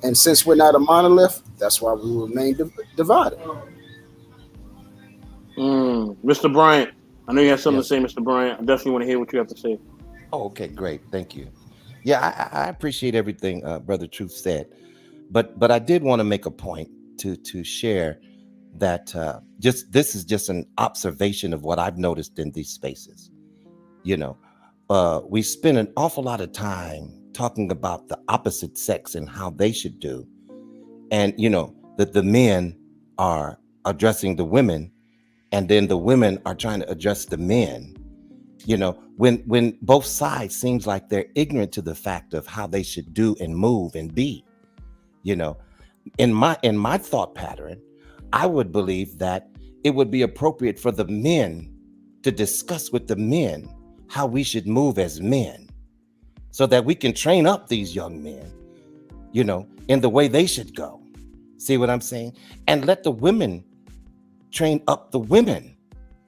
And since we're not a monolith, that's why we remain divided. Mr. Bryant, I know you have something to say, Mr. Bryant. I definitely want to hear what you have to say. Oh, okay, great. Thank you. Yeah, I appreciate everything Brother Truth said. But I did want to make a point to share that this is just an observation of what I've noticed in these spaces. You know, we spend an awful lot of time talking about the opposite sex and how they should do. And, you know, that the men are addressing the women, and then the women are trying to address the men. You know, when both sides seems like they're ignorant to the fact of how they should do and move and be. You know, in my thought pattern, I would believe that it would be appropriate for the men to discuss with the men how we should move as men, so that we can train up these young men, you know, in the way they should go. See what I'm saying? And let the women train up the women.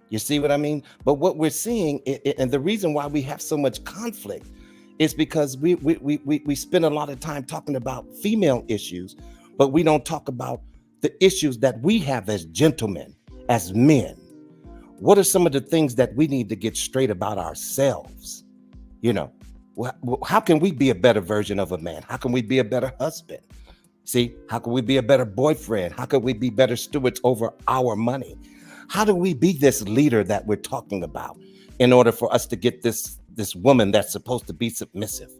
You see what I mean? But what we're seeing, and the reason why we have so much conflict, is because we spend a lot of time talking about female issues, but we don't talk about the issues that we have as gentlemen, as men. What are some of the things that we need to get straight about ourselves? You know, how can we be a better version of a man? How can we be a better husband? See, how can we be a better boyfriend? How can we be better stewards over our money? How do we be this leader that we're talking about in order for us to get this woman that's supposed to be submissive?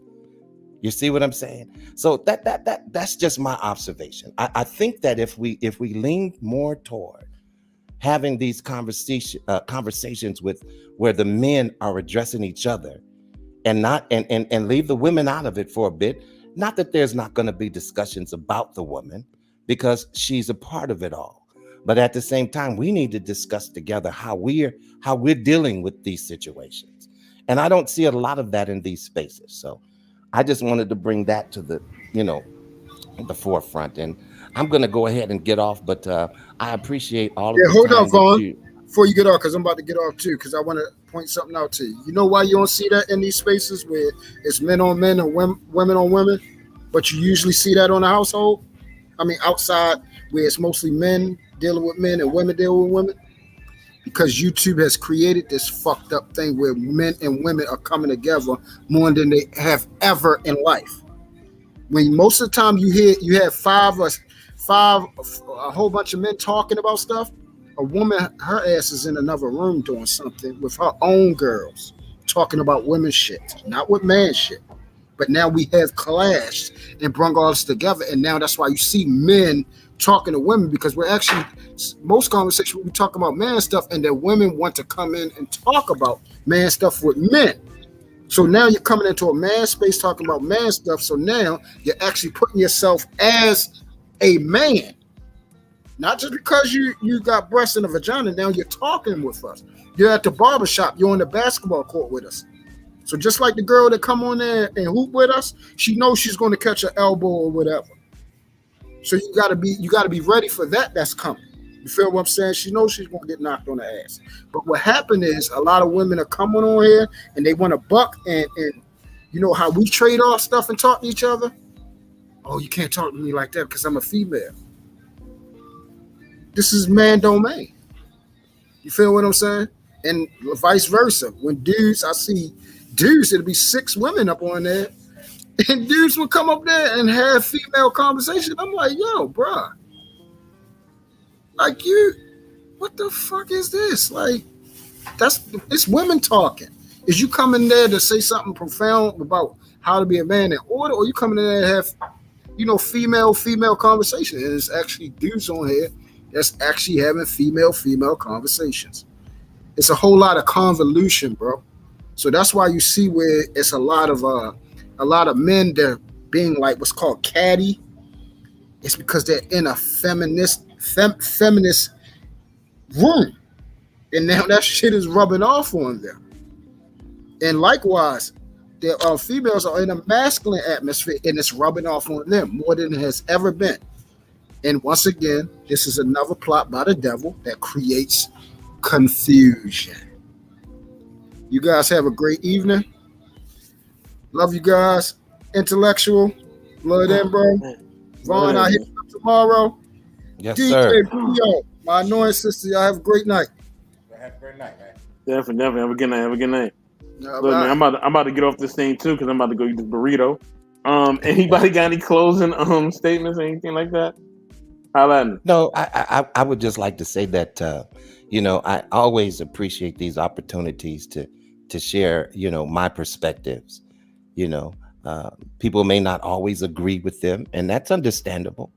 You see what I'm saying? So that's just my observation. I think that if we lean more toward having these conversations with where the men are addressing each other, and not and leave the women out of it for a bit. Not that there's not going to be discussions about the woman, because she's a part of it all. But at the same time, we need to discuss together how we're dealing with these situations. And I don't see a lot of that in these spaces. So I just wanted to bring that to the forefront. And I'm going to go ahead and get off, but I appreciate all of the hold on, time Vaughn, before you get off, because I'm about to get off too, because I want to point something out to you. You know why you don't see that in these spaces where it's men on men and women on women, but you usually see that on the household? I mean, outside where it's mostly men dealing with men and women dealing with women? Because YouTube has created this fucked up thing where men and women are coming together more than they have ever in life. When most of the time you have a whole bunch of men talking about stuff, a woman, her ass is in another room doing something with her own girls, talking about women shit, not with man shit. But now we have clashed and brought all this together, and now that's why you see men talking to women, because we're actually, most conversations we talk about man stuff, and then women want to come in and talk about man stuff with men. So now you're coming into a man space talking about man stuff, so now you're actually putting yourself as a man. Not just because you got breasts and a vagina, now you're talking with us. You're at the barbershop, you're on the basketball court with us. So just like the girl that come on there and hoop with us, she knows she's going to catch an elbow or whatever. So you gotta be ready for that. That's coming. You feel what I'm saying? She knows she's going to get knocked on the ass. But what happened is a lot of women are coming on here and they want to buck, and you know how we trade off stuff and talk to each other? Oh, you can't talk to me like that because I'm a female. This is man domain. You feel what I'm saying? And vice versa. When dudes, I see dudes, it'll be 6 women up on there, and dudes will come up there and have female conversation. I'm like, yo, bruh. Like, what the fuck is this? Like, it's women talking. Is you coming there to say something profound about how to be a man in order, or you coming in there and have, female conversation? And it's actually dudes on here that's actually having female conversations. It's a whole lot of convolution, bro. So that's why you see where it's a lot of men that are being like what's called catty, It's because they're in a feminist room, and now that shit is rubbing off on them. And likewise, the females are in a masculine atmosphere, and it's rubbing off on them more than it has ever been. And once again, this is another plot by the devil that creates confusion. You guys have a great evening. Love you guys. Intellectual. Love them, bro. Vaughn, I'll hit you up tomorrow. Yes, DJ sir. Pio, my annoying sister, y'all have a great night. Have a great night, man. Definitely. Have a good night. Have a good night. All Look, right. man, I'm about to get off this thing too because I'm about to go eat this burrito. Anybody got any closing statements or anything like that? Holla at me. No, I would just like to say that I always appreciate these opportunities to share my perspectives. People may not always agree with them, and that's understandable.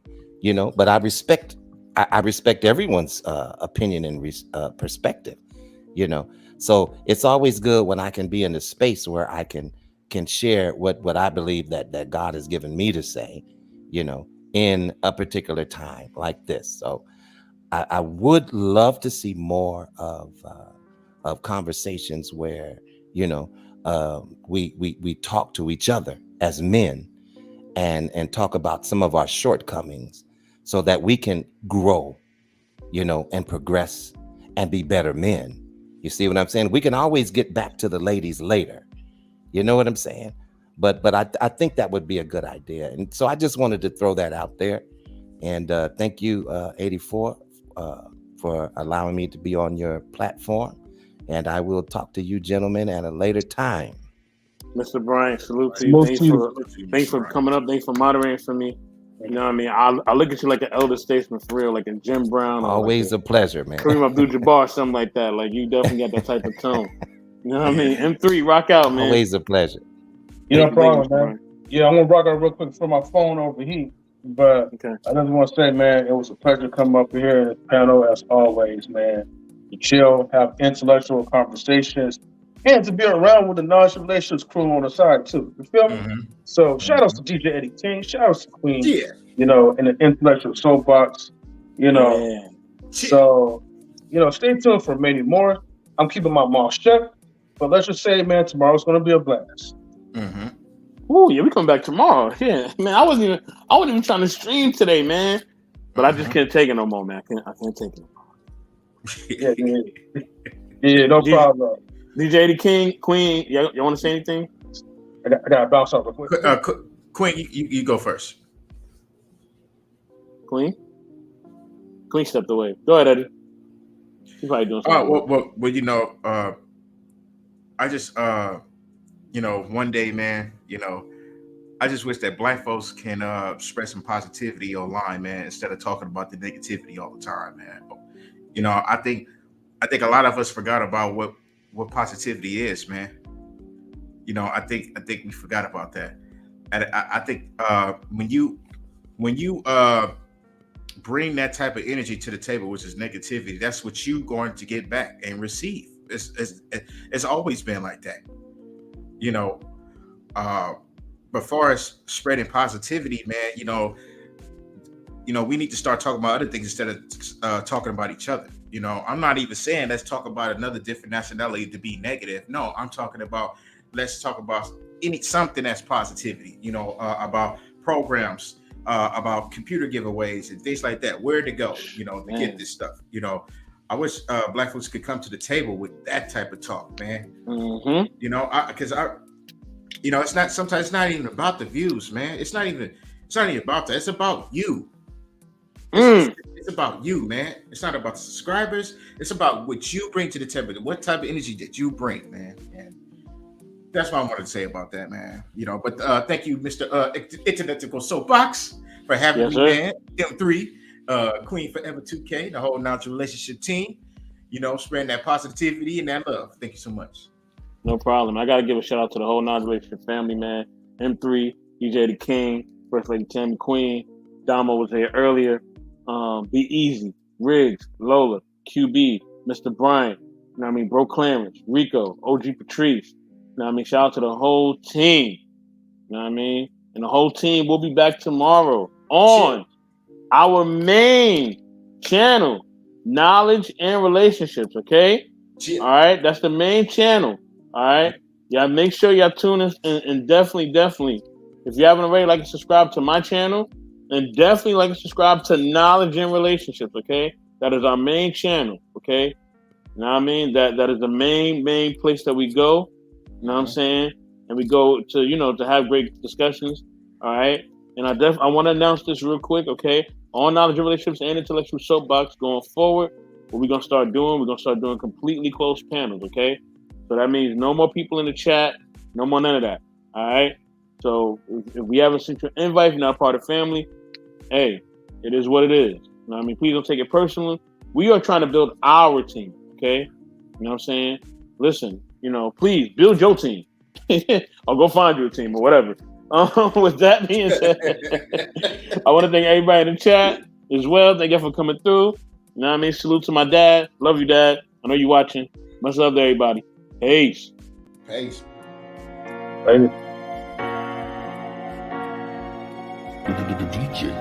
But I respect everyone's opinion and perspective. So it's always good when I can be in a space where I can share what I believe that God has given me to say, in a particular time like this. So I would love to see more of conversations where, we talk to each other as men and talk about some of our shortcomings so that we can grow, and progress and be better men. You see what I'm saying? We can always get back to the ladies later. You know what I'm saying? But I think that would be a good idea. And so I just wanted to throw that out there. And thank you, 84, for allowing me to be on your platform. And I will talk to you gentlemen at a later time. Mr. Bryant, salute to you. Thanks for coming up. Thanks for moderating for me. You know what I mean? I look at you like an elder statesman for real, like a Jim Brown. Always like a pleasure, man. Kareem Abdul-Jabbar, something like that. Like you definitely got that type of tone. You know what I mean? M3, rock out, man. Always a pleasure. No problem, man. Yeah, I'm gonna rock out real quick before my phone overheat. But Okay. I just want to say, man, it was a pleasure coming up here in the panel as always, man. To chill, have intellectual conversations, and to be around with the Knowledge Relations crew on the side too. You feel me? Mm-hmm. So shout outs to DJ Eddie King, shout outs to Queen, Yeah. in the intellectual soapbox, Yeah. So, stay tuned for many more. I'm keeping my mouth shut, but let's just say, man, tomorrow's gonna be a blast. Mm-hmm. Ooh, yeah, we come back tomorrow. Yeah, man, I wasn't even trying to stream today, man. But I just can't take it no more, man. I can't take it no more. Yeah, no problem. DJ Eddie King, Queen, y'all want to say anything? I got to bounce off real quick. Queen, you go first. Queen stepped away. Go ahead, Eddie. He's probably doing something. Well, I just, one day, man, I just wish that Black folks can spread some positivity online, man, instead of talking about the negativity all the time, man. I think a lot of us forgot about what positivity is, man. I think we forgot about that. And I think when you bring that type of energy to the table, which is negativity, that's what you're going to get back and receive. It's always been like that, but far as spreading positivity, man, we need to start talking about other things instead of talking about each other. I'm not even saying let's talk about another different nationality to be negative. No, I'm talking about let's talk about something that's positivity. About programs, about computer giveaways and things like that. Where to go, to get this stuff. I wish Black folks could come to the table with that type of talk, man. Mm-hmm. Because it's not. Sometimes it's not even about the views, man. It's not even about that. It's about you. It's about you, man. It's not about the subscribers. It's about what you bring to the table. What type of energy that you bring, man. And that's what I wanted to say about that, man. But thank you, Mr. Intellectual Soapbox, for having me, man. M3, Queen Forever 2K, the whole Knowledge Relationship team. Spreading that positivity and that love. Thank you so much. No problem. I got to give a shout out to the whole Knowledge Relationship family, man. M3, DJ the King, First Lady Tammy Queen, Damo was here earlier. Be Easy, Riggs, Lola, QB, Mr. Bryant, Bro Clarence, Rico, OG Patrice. Shout out to the whole team. And the whole team will be back tomorrow on our main channel, knowledge and relationships. Okay. Yeah. All right. That's the main channel. All right. Y'all make sure y'all tune in and definitely, if you haven't already, like and subscribe to my channel, and definitely like and subscribe to Knowledge and Relationships. Okay. That is our main channel. Okay. You know what I mean? That is the main place that we go. You know what I'm saying? And we go to, you know, to have great discussions. All right. And I want to announce this real quick, okay? On Knowledge and Relationships and Intellectual Soapbox going forward, what we're going to start doing, completely closed panels, okay? So that means no more people in the chat, no more none of that. All right. So if we haven't sent you an invite, you're not part of the family, hey, it is what it is. You know what I mean? Please don't take it personally. We are trying to build our team, okay? You know what I'm saying? Listen, you know, please build your team. Or go find your team or whatever. With that being said, I want to thank everybody in the chat as well. Thank you for coming through. You know what I mean? Salute to my dad. Love you, Dad. I know you're watching. Much love to everybody. Peace. Peace. Later. DJ.